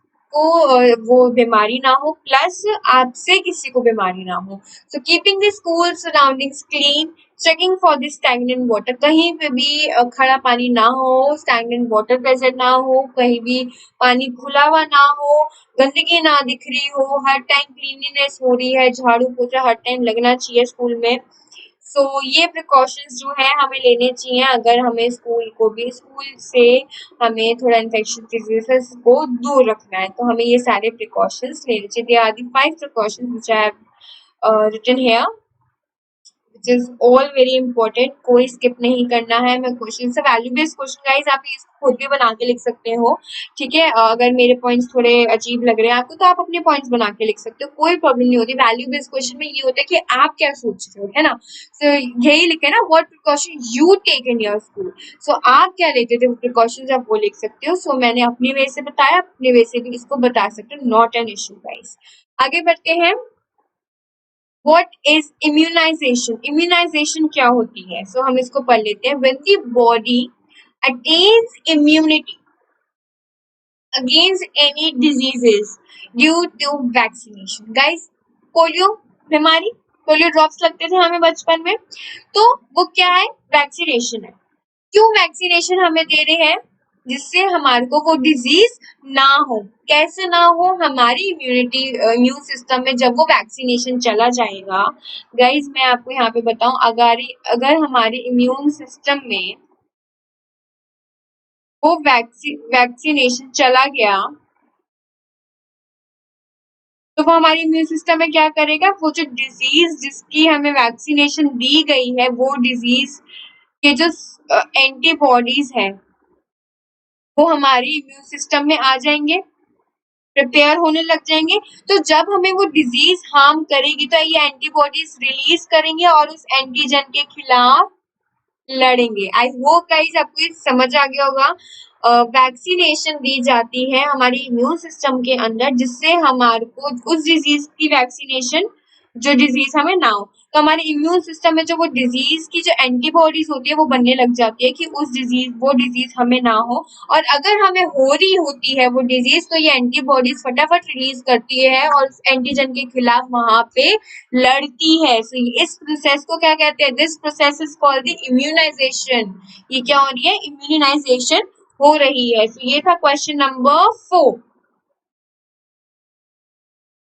Speaker 1: वो बीमारी ना हो, प्लस आपसे किसी को बीमारी ना हो। So keeping the school surroundings clean, checking for the stagnant water, कहीं पे भी खड़ा पानी ना हो, stagnant water प्रेजेंट ना हो, कहीं भी पानी खुला हुआ ना हो, गंदगी ना दिख रही हो, हर टाइम क्लीनलीनेस हो रही है, झाड़ू पोछा हर टाइम लगना चाहिए स्कूल में। सो ये प्रिकॉशंस जो है हमें लेने चाहिए अगर हमें स्कूल से हमें थोड़ा इन्फेक्शन डिजीजेस को दूर रखना है, तो हमें ये सारे प्रिकॉशंस लेने चाहिए। They are the 5 precautions which I have written here, which is all very important। कोई स्किप नहीं करना है। मैं क्वेश्चन से वैल्यू बेस्ड क्वेश्चन गाइस आप इसको खुद भी बना के लिख सकते हो, ठीक है। अगर मेरे पॉइंट्स थोड़े अजीब लग रहे हैं आपको तो आप अपने पॉइंट्स बना के लिख सकते हो, कोई प्रॉब्लम नहीं होती। वैल्यू बेस्ड क्वेश्चन में ये होता है कि आप क्या सोच रहे हो, है ना। सो यही लिखे ना, what precaution you take in your school. सो आप क्या लेते थे प्रिकॉशंस, आप वो लिख सकते हो। सो मैंने अपनी वे से बताया, अपने वे से भी इसको बता सकते हो, नॉट एन इशू गाइस। आगे बढ़ते हैं। What is immunization? Immunization क्या होती है? So हम इसको पढ़ लेते हैं। When the body attains immunity against any diseases due to vaccination. Guys, polio बीमारी, पोलियो ड्रॉप्स लगते थे हमें बचपन में, तो वो क्या है? वैक्सीनेशन है। क्यों वैक्सीनेशन हमें दे रहे हैं? जिससे हमारे को वो डिजीज ना हो। कैसे ना हो? हमारी इम्यून सिस्टम में जब वो वैक्सीनेशन चला जाएगा, गाइज मैं आपको यहाँ पे बताऊं, अगर हमारे इम्यून सिस्टम में वो वैक्सीनेशन चला गया तो वो हमारे इम्यून सिस्टम में क्या करेगा? वो जो डिजीज जिसकी हमें वैक्सीनेशन दी गई है, वो डिजीज के जो एंटीबॉडीज है वो हमारी इम्यून सिस्टम में आ जाएंगे, प्रिपेयर होने लग जाएंगे। तो जब हमें वो डिजीज हार्म करेगी तो ये एंटीबॉडीज रिलीज करेंगे और उस एंटीजन के खिलाफ लड़ेंगे। आई होप गाइस आपको ये समझ आ गया होगा। वैक्सीनेशन दी जाती है हमारी इम्यून सिस्टम के अंदर, जिससे हमारे को उस डिजीज की वैक्सीनेशन, जो डिजीज हमें ना हो, तो हमारे इम्यून सिस्टम में जो वो डिजीज की जो एंटीबॉडीज होती है वो बनने लग जाती है कि वो डिजीज हमें ना हो। और अगर हमें हो रही होती है वो डिजीज तो ये एंटीबॉडीज फटाफट रिलीज करती है और एंटीजन के खिलाफ वहां पे लड़ती है। सो इस प्रोसेस को क्या कहते हैं? This process is called the immunization. ये क्या हो रही है? इम्यूनाइजेशन हो रही है। तो ये था question number 4।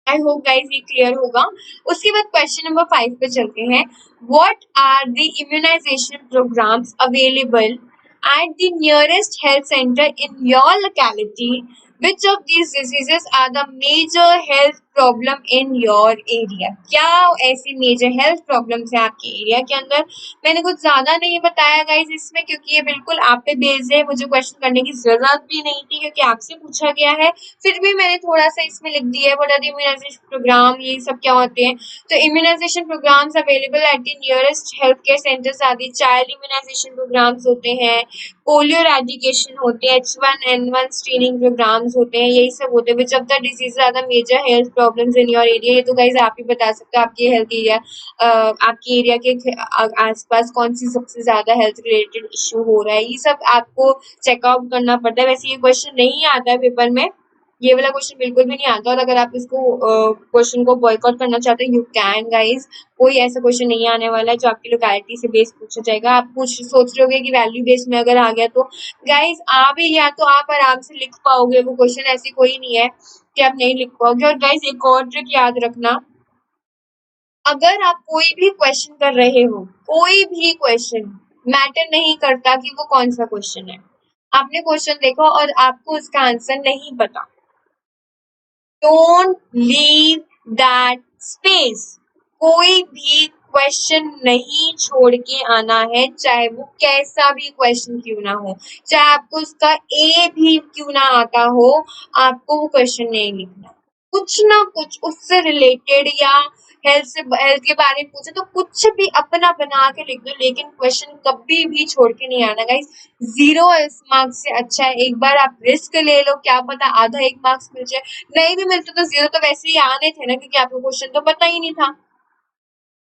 Speaker 1: I hope guys ये क्लियर होगा। उसके बाद क्वेश्चन नंबर 5 पे चलते हैं। What are the immunization programmes available at the nearest health center in your locality? Which of these diseases are the major health problem in your area? क्या ऐसी major health problems है आपके area के अंदर? मैंने कुछ ज्यादा नहीं बताया गाइज इसमें, क्योंकि ये बिल्कुल आप पे बेस्ड है, मुझे क्वेश्चन करने की जरूरत भी नहीं थी क्योंकि आपसे पूछा गया है। फिर भी मैंने थोड़ा सा इसमें लिख दिया है what are the immunization programme, ये सब क्या होते हैं। तो immunization programmes available at the nearest health care centres आदि चाइल्ड इम्यूनाइजेशन प्रोग्राम्स होते हैं, पोलियो एडिकेशन होते हैं, H1N1 स्क्रीनिंग प्रोग्राम्स होते हैं, यही सब होते हैं। Which of the disease are the major health problems in your area? ये तो गाइस आप ही बता सकते हो, आपके हेल्थ एरिया, आपके एरिया के आसपास कौन सी सबसे ज्यादा हेल्थ रिलेटेड इश्यू हो रहा है, ये सब आपको चेकआउट करना पड़ता है। वैसे ये क्वेश्चन नहीं आता है पेपर में, ये वाला क्वेश्चन बिल्कुल भी नहीं आता। और अगर आप इसको क्वेश्चन को बॉयकॉट करना चाहते हो, यू कैन गाइज। कोई ऐसा क्वेश्चन नहीं आने वाला है जो आपकी लोकेलिटी से बेस पूछा जाएगा। आप कुछ सोच रहे होगे कि वैल्यू बेस में अगर आ गया तो गाइज आ भी गया तो आप आराम से लिख पाओगे वो क्वेश्चन, ऐसी कोई नहीं है कि आप नहीं लिख पाओगे। और गाइज एक और ट्रिक याद रखना, अगर आप कोई भी क्वेश्चन कर रहे हो, कोई भी क्वेश्चन, मैटर नहीं करता कि वो कौन सा क्वेश्चन है, आपने क्वेश्चन देखा और आपको उसका आंसर नहीं पता, डोंट लीव दैट स्पेस। कोई भी क्वेश्चन नहीं छोड़ के आना है, चाहे वो कैसा भी क्वेश्चन क्यों ना हो, चाहे आपको उसका ए भी क्यों ना आता हो, आपको वो क्वेश्चन नहीं लिखना। कुछ ना कुछ उससे रिलेटेड या हेल्थ के बारे में पूछे तो कुछ भी अपना बना के लिख दो, लेकिन क्वेश्चन कभी भी छोड़ के नहीं आना गाइस। 0 मार्क्स से अच्छा है एक बार आप रिस्क ले लो, क्या पता आधा 1 मार्क्स मिल जाए। नहीं भी मिलते तो 0 तो वैसे ही आने थे ना, क्योंकि आपको क्वेश्चन तो पता ही नहीं था।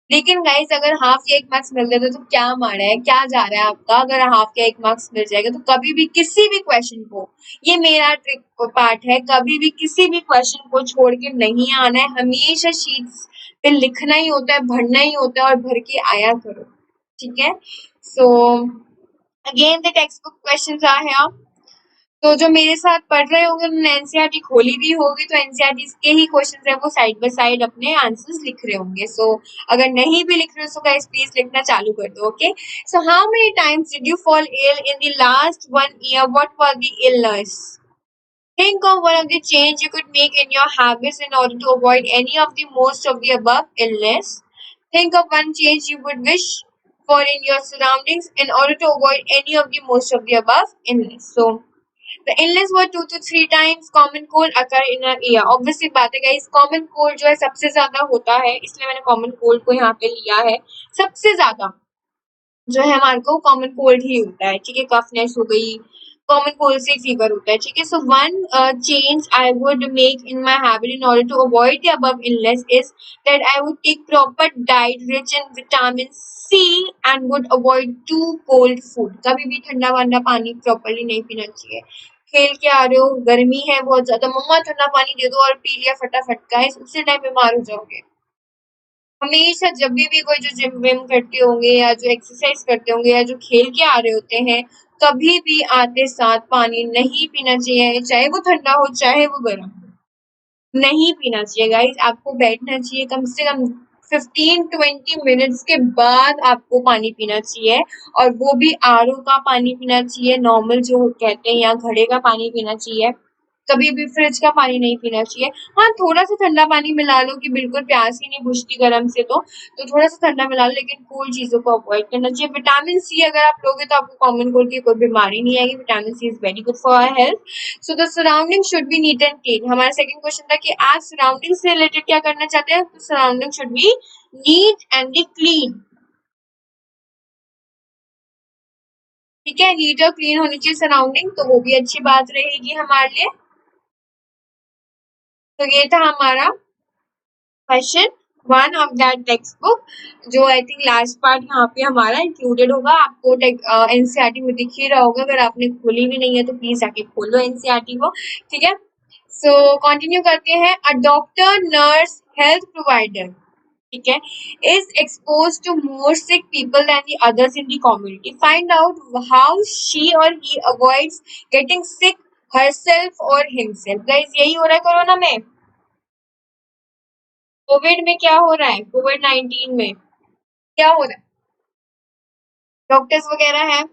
Speaker 1: लेकिन गाइस अगर हाफ या 1 मार्क्स मिल जाते तो क्या माड़ा है, क्या जा रहा है आपका। अगर हाफ या 1 मार्क्स मिल जाएगा तो कभी भी किसी भी क्वेश्चन को, ये मेरा ट्रिक पार्ट है, कभी भी किसी भी क्वेश्चन को छोड़ के नहीं आना है। हमेशा शीट्स पे लिखना ही होता है, भरना ही होता है और भर के आया करो, ठीक है। So again the text book questions are here. तो जो मेरे साथ पढ़ रहे होंगे उन्होंने एनसीईआरटी खोली भी होगी, तो एनसीईआरटी के ही क्वेश्चन है वो साइड बाय साइड अपने आंसर्स लिख रहे होंगे। सो अगर नहीं भी लिख रहे हो तो गाइस प्लीज लिखना चालू कर दो। Okay, so how many times did you fall ill in the last 1 year? What was the illness? Think of one of the change you could make in your habits in order to avoid any of the most of the above illness. Think of one change you would wish for in your surroundings in order to avoid any of the most of the above illness. So the illness were 2 to 3 times common cold occur in a year. Obviously बात है guys, common cold जो है सबसे ज्यादा होता है, इसलिए मैंने common cold को यहाँ पे लिया है। सबसे ज्यादा जो है हमारे को कॉमन कोल्ड ही होता है, ठीक है। कफनेस हो गई, कॉमन कोल्ड से फीवर होता है, ठीक है। So one change I would make in my habit in order to avoid the above illness is that I would take proper diet rich in vitamin C and would avoid to cold food. कभी भी ठंडा वंडा पानी properly नहीं पीना चाहिए। खेल के आ रहे हो, गर्मी है बहुत ज्यादा, मम्मा ठंडा पानी दे दो और पी लिया फटाफट, गाइस उसी टाइम बीमार हो जाओगे। हमेशा जब भी कोई जो जिम विम करते होंगे या जो एक्सरसाइज करते होंगे या जो खेल के आ रहे होते हैं, कभी भी आते साथ पानी नहीं पीना चाहिए, चाहे वो ठंडा हो चाहे वो गर्म हो, नहीं पीना चाहिए गाइस। आपको बैठना चाहिए कम से कम 15-20 मिनट्स के बाद आपको पानी पीना चाहिए, और वो भी आरओ का पानी पीना चाहिए, नॉर्मल जो कहते हैं या घड़े का पानी पीना चाहिए। कभी भी फ्रिज का पानी नहीं पीना चाहिए। हाँ, थोड़ा सा ठंडा पानी मिला लो कि बिल्कुल प्यास ही नहीं बुझती गर्म से, तो थोड़ा सा ठंडा मिला लो, लेकिन कोल्ड चीजों को अवॉइड करना चाहिए। विटामिन सी अगर आप लोगे तो आपको कॉमन कोल्ड की कोई बीमारी नहीं आएगी। Vitamin C is very good for our health. So the surrounding should be neat and clean. हमारा सेकंड क्वेश्चन था कि आप सराउंडिंग से रिलेटेड क्या करना चाहते हैं, तो surrounding should be neat and B clean, ठीक है। नीट और क्लीन होनी चाहिए सराउंडिंग, तो वो भी अच्छी बात रहेगी हमारे लिए। तो ये था हमारा question 1 of that text book, जो आई थिंक लास्ट पार्ट यहाँ पे हमारा इंक्लूडेड होगा। आपको एनसीईआरटी में दिख ही रहा होगा, अगर आपने खोली भी नहीं है तो प्लीज आके खोलो एनसीईआरटी को, ठीक है। सो कंटिन्यू करते हैं। A doctor, nurse, health provider, ठीक है, is exposed to more sick people than the others in the community. Find out how she or he avoids getting sick herself or himself. Guys, यही हो रहा है corona में। Covid में क्या हो रहा है, कोविड-19 में क्या हो रहा है, डॉक्टर्स वगैरह हैं,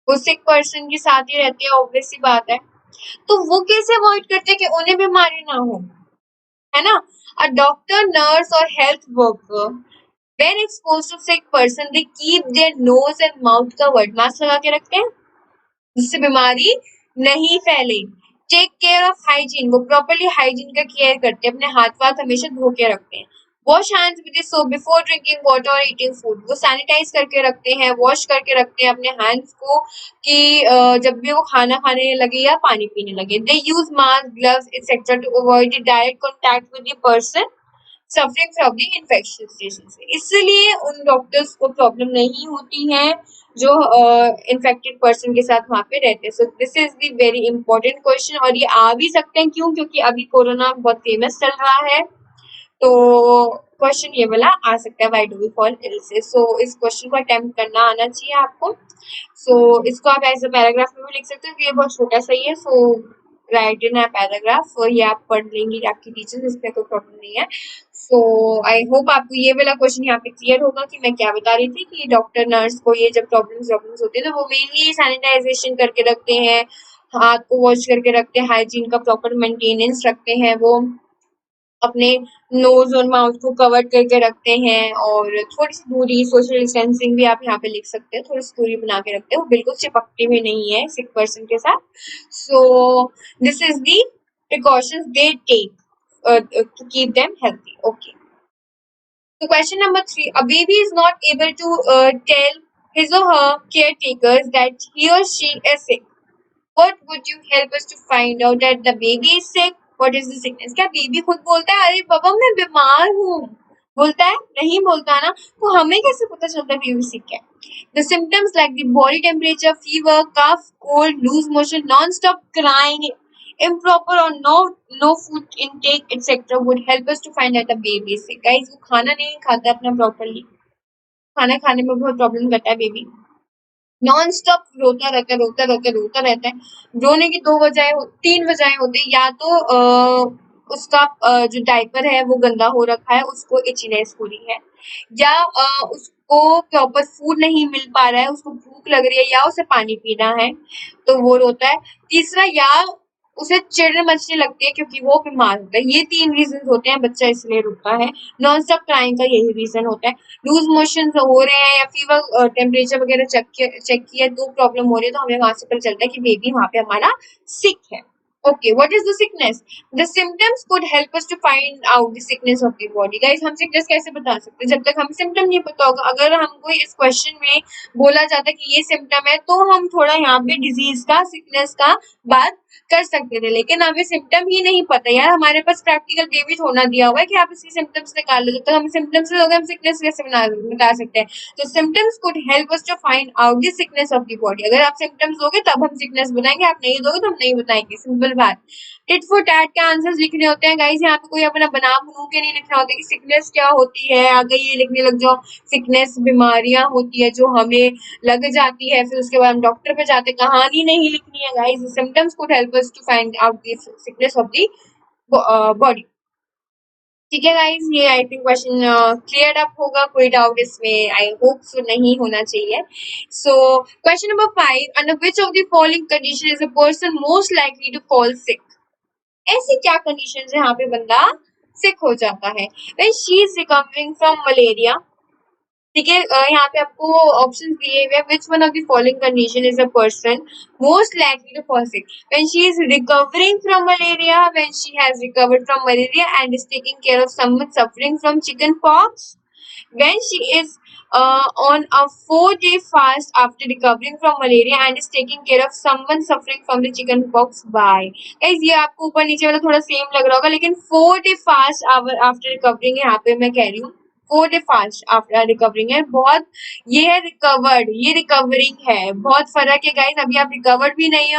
Speaker 1: वो सिक पर्सन के साथ ही रहते हैं, ऑब्वियस सी बात है। तो वो कैसे अवॉइड करते हैं कि उन्हें बीमारी ना हो, है ना। अ डॉक्टर, नर्स और health worker when exposed to sick person they keep their nose and mouth covered, mask लगा के रखते हैं जिससे बीमारी नहीं फैले। टेक केयर ऑफ हाइजीन, वो प्रॉपरली हाइजीन का केयर करते हैं, अपने हाथ वाथ हमेशा धो के रखते हैं। Wash hands with soap before drinking water और ईटिंग फूड, वो सैनिटाइज करके रखते हैं, वॉश करके रखते हैं अपने हैंड्स को कि जब भी वो खाना खाने लगे या पानी पीने लगे। They use mask, gloves etcetera to avoid the direct contact with the person suffering from the infection station से, इसलिए उन डॉक्टर्स को प्रॉब्लम नहीं होती है जो इन्फेक्टेड पर्सन के साथ वहां पे रहते हैं। सो this is the very important question, और ये आ भी सकते हैं क्यों, क्योंकि अभी कोरोना बहुत फेमस चल रहा है, तो क्वेश्चन ये वाला आ सकता है, why do we fall ill से। सो इस क्वेश्चन को अटेम्प्ट करना आना चाहिए आपको। सो इसको आप एज अ पैराग्राफ में भी लिख सकते हो, ये बहुत छोटा सा ही है। सो राइट इन अ पैराग्राफ, ये आप पढ़ लेंगी आपकी टीचर्स, इसमें कोई प्रॉब्लम नहीं है। सो आई होप आपको ये वाला क्वेश्चन यहाँ पे क्लियर होगा कि मैं क्या बता रही थी, कि डॉक्टर नर्स को ये जब प्रॉब्लम्स होती है तो वो मेनली सैनिटाइजेशन करके रखते हैं, हाथ को वॉश करके रखते हैं, हाइजीन का प्रॉपर मेंटेनेंस रखते हैं, वो अपने नोज और माउथ को कवर करके रखते हैं, और थोड़ी सी दूरी, सोशल डिस्टेंसिंग भी आप यहाँ पे लिख सकते हैं, थोड़ी सी दूरी बना के रखते हैं, वो बिल्कुल चिपकते हुए नहीं है सिक पर्सन के साथ। So this is the precautions they take to keep them healthy. Okay. So question number 3, a baby is not able to tell his or her caretakers that he or she is sick. What would you help us to find out that the baby is sick? What is the sickness? क्या baby खुद बोलता है अरे बाबा मैं बीमार हूँ? बोलता है? नहीं बोलता ना, तो हमें कैसे पता चलता है बेबी सिक है? The symptoms like the body temperature, fever, cough, cold, loose motion, non-stop crying, improper or no food intake, etc. would help us to find out the baby is sick. Guys, वो खाना नहीं खाता अपना properly. खाना खाने में बहुत problem करता है बेबी. नॉन स्टॉप रोता रहता है। रोने की तीन वजहें होती है, या तो उसका जो डायपर है वो गंदा हो रखा है, उसको इचनेस हो रही है, या उसको प्रॉपर फूड नहीं मिल पा रहा है, उसको भूख लग रही है, या उसे पानी पीना है तो वो रोता है। तीसरा, या उसे चिढ़ मचने लगती है क्योंकि वो बीमार होता है। ये 3 रीजन होते हैं बच्चा इसलिए रोता है। नॉन स्टॉप क्राइंग का यही रीजन होता है। लूज मोशन हो रहे हैं या फीवर टेम्परेचर वगैरह चेक किया तो प्रॉब्लम हो रही है, तो हमें वहां से पता चलता है कि बेबी वहां पे हमारा सिक है। Okay, what is the sickness? The symptoms could help us to find out the sickness of the body. Guys, हम सिकनेस कैसे बता सकते हैं जब तक हमें सिम्टम नहीं पता होगा। अगर हमको इस क्वेश्चन में बोला जाता है कि ये सिम्टम है तो हम थोड़ा यहाँ पे डिजीज का, सिकनेस का बात कर सकते थे, लेकिन हमें सिम्टम ही नहीं पता यार। हमारे पास प्रैक्टिकल बेबी होना दिया हुआ है कि आप इसकी सिम्टम्स निकाल लो। जब तक हमें सिम्टम्स नहीं होगा हम सिकनेस कैसे बता सकते हैं? तो symptoms could help us to find out the sickness of the body. अगर आप सिम्टम्स दोगे तब हम सिकनेस बताएंगे, आप नहीं दोगे तो हम नहीं बताएंगे, सिंपल बात। टिट फॉर टैट के आंसर्स लिखने होते हैं गाइस, यहाँ पे कोई अपना बना बनू के नहीं लिखना होता कि सिकनेस क्या होती है, आगे ये लिखने लग जाओ। सिकनेस बीमारियां होती है जो हमें लग जाती है, फिर उसके बाद हम डॉक्टर पे जाते, कहानी नहीं लिखनी है guys. Symptoms could help us to find out the sickness of the body. ठीक है गाइस, ये I think question clear up होगा, कोई डाउट इसमें आई होप सो नहीं होना चाहिए। So question number 5, under which of the following condition is a person most likely to fall sick? ऐसी क्या कंडीशन है यहाँ पे बंदा सिक हो जाता है? When she is recovering from malaria. ठीक है, यहाँ पे आपको ऑप्शन दिए हुए, which one of the following condition is a person most likely to fall sick? When she is recovering from malaria, when she has recovered from malaria and is taking care of someone suffering from chicken pox, when she is on a 4-day fast after recovering from malaria and is taking care of someone suffering from the chickenpox. Why? Guys, ये आपको ऊपर नीचे वाला थोड़ा same लग रहा होगा, लेकिन 4-day fast after recovering यहाँ पे मैं कह रही हूँ 4-day fast आफ्टर रिकवरिंग है, बहुत ये है रिकवर्ड, ये रिकवरिंग है, बहुत फर्क है गाइस। अभी आप रिकवर्ड भी नहीं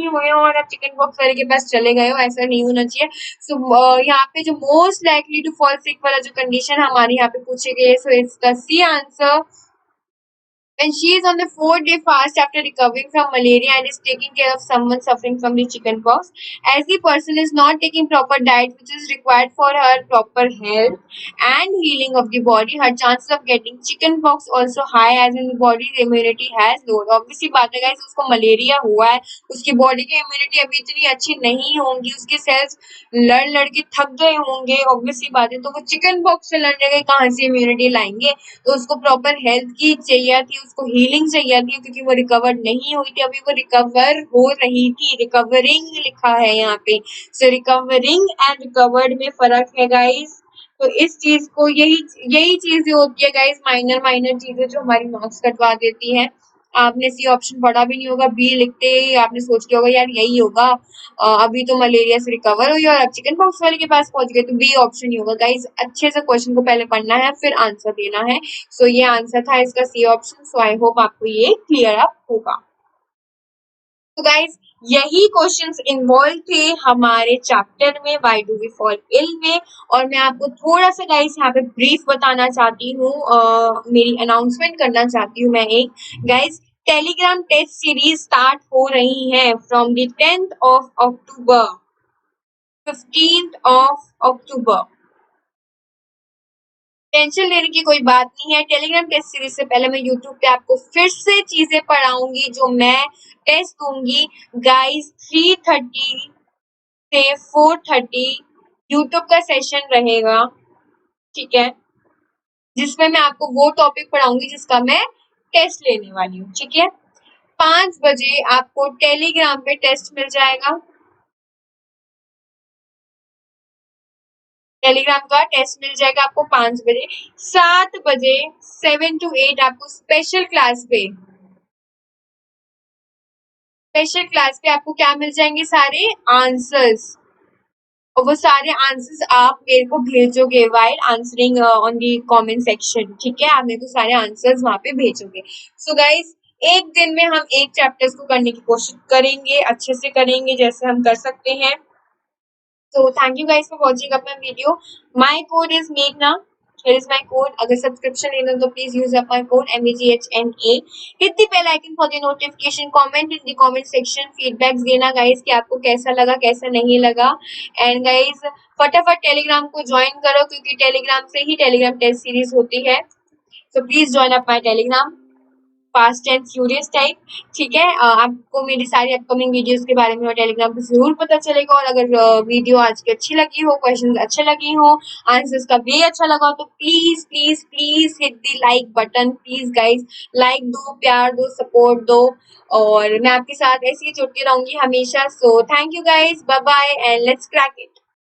Speaker 1: हुए हो और आप चिकन पॉक्स वाले के पास चले गए हो, ऐसा नहीं होना चाहिए। सो यहाँ पे जो most likely to fall sick वाला जो कंडीशन हमारे यहाँ पे पूछे गए, सो इसका C answer, when she is on the 4-day fast after recovering from malaria and is taking care of someone suffering from the chickenpox, as the person is not taking proper diet which is required for her proper health and healing of the body, her chances of getting chickenpox also high, as in the body's immunity has lowered. Obviously बात है guys, उसको malaria हुआ है, उसकी body की immunity अभी इतनी अच्छी नहीं होंगी, उसके सेल्स लड़ के थक गए होंगे, ऑब्वियसली बात है। तो वो चिकन पॉक्स से लड़ने गए, कहाँ से इम्यूनिटी लाएंगे? तो उसको प्रॉपर हेल्थ की चाहिए थी, उसको हीलिंग चाहिए थी, क्योंकि वो रिकवर नहीं हुई थी, अभी वो रिकवर हो रही थी। रिकवरिंग लिखा है यहाँ पे, सो रिकवरिंग एंड रिकवर्ड में फर्क है गाइस। तो इस चीज को, यही चीजें होती है गाइस, माइनर चीजें जो हमारी मार्क्स कटवा देती है। आपने सी ऑप्शन पढ़ा भी नहीं होगा, बी लिखते ही आपने सोच लिया होगा यार यही होगा, अभी तो मलेरिया से रिकवर हुई और अब चिकन पॉक्स वाले के पास पहुंच गए, तो बी ऑप्शन ही होगा गाइस। अच्छे से क्वेश्चन को पहले पढ़ना है फिर आंसर देना है। सो ये आंसर था इसका, C option. So I hope आपको ये क्लियर अप होगा। तो गाइज, यही क्वेश्चंस इन्वॉल्व थे हमारे चैप्टर में why do we fall ill में। और मैं आपको थोड़ा सा गाइज यहाँ पे ब्रीफ बताना चाहती हूँ, मेरी अनाउंसमेंट करना चाहती हूँ मैं एक। Guys, Telegram test series start हो रही है from the 10th of October, 15th of October। Tension लेने की कोई बात नहीं है। टेलीग्राम टेस्ट सीरीज से पहले मैं यूट्यूब पे आपको फिर से चीजें पढ़ाऊंगी जो मैं टेस्ट दूंगी गाइस। 3:30 से 4:30 यूट्यूब का सेशन रहेगा, ठीक है, जिसमें मैं आपको वो टॉपिक पढ़ाऊंगी जिसका मैं टेस्ट लेने वाली हूँ, ठीक है। 5 बजे आपको टेलीग्राम पे टेस्ट मिल जाएगा। टेलीग्राम का टेस्ट मिल जाएगा आपको 5 बजे। 7 बजे 7 to 8 आपको स्पेशल क्लास पे आपको क्या मिल जाएंगे, सारे आंसर्स। और वो सारे आंसर्स आप मेरे को भेजोगे while answering on the comment section, ठीक है। आप मेरे को सारे आंसर्स वहां पे भेजोगे। सो गाइस, एक दिन में हम एक चैप्टर्स को करने की कोशिश करेंगे, अच्छे से करेंगे जैसे हम कर सकते हैं। So thank you guys for watching up my video. My code is Meghna. Here is my code. अगर सब्सक्रिप्शन लेना तो please use up my code MEGHNA. Hit the bell icon for the notification. Comment in the comment section. Feedbacks देना guys कि आपको कैसा लगा कैसा नहीं लगा. And guys फटाफट टेलीग्राम को ज्वाइन करो क्योंकि टेलीग्राम से ही टेलीग्राम टेस्ट सीरीज होती है. So please join up my telegram. Fast and furious type, ठीक है। आपको मेरी सारी अपकमिंग वीडियोस के बारे में टेलीग्राम पे जरूर पता चलेगा। और अगर वीडियो आज की अच्छी लगी हो, क्वेश्चंस अच्छे लगे हो, आंसर्स का वे अच्छा लगा हो तो please please please hit the like button. Please guys like दो, प्यार दो, सपोर्ट दो और मैं आपके साथ ऐसे ही जुड़ती रहूंगी हमेशा। So thank you guys, bye bye and let's crack it.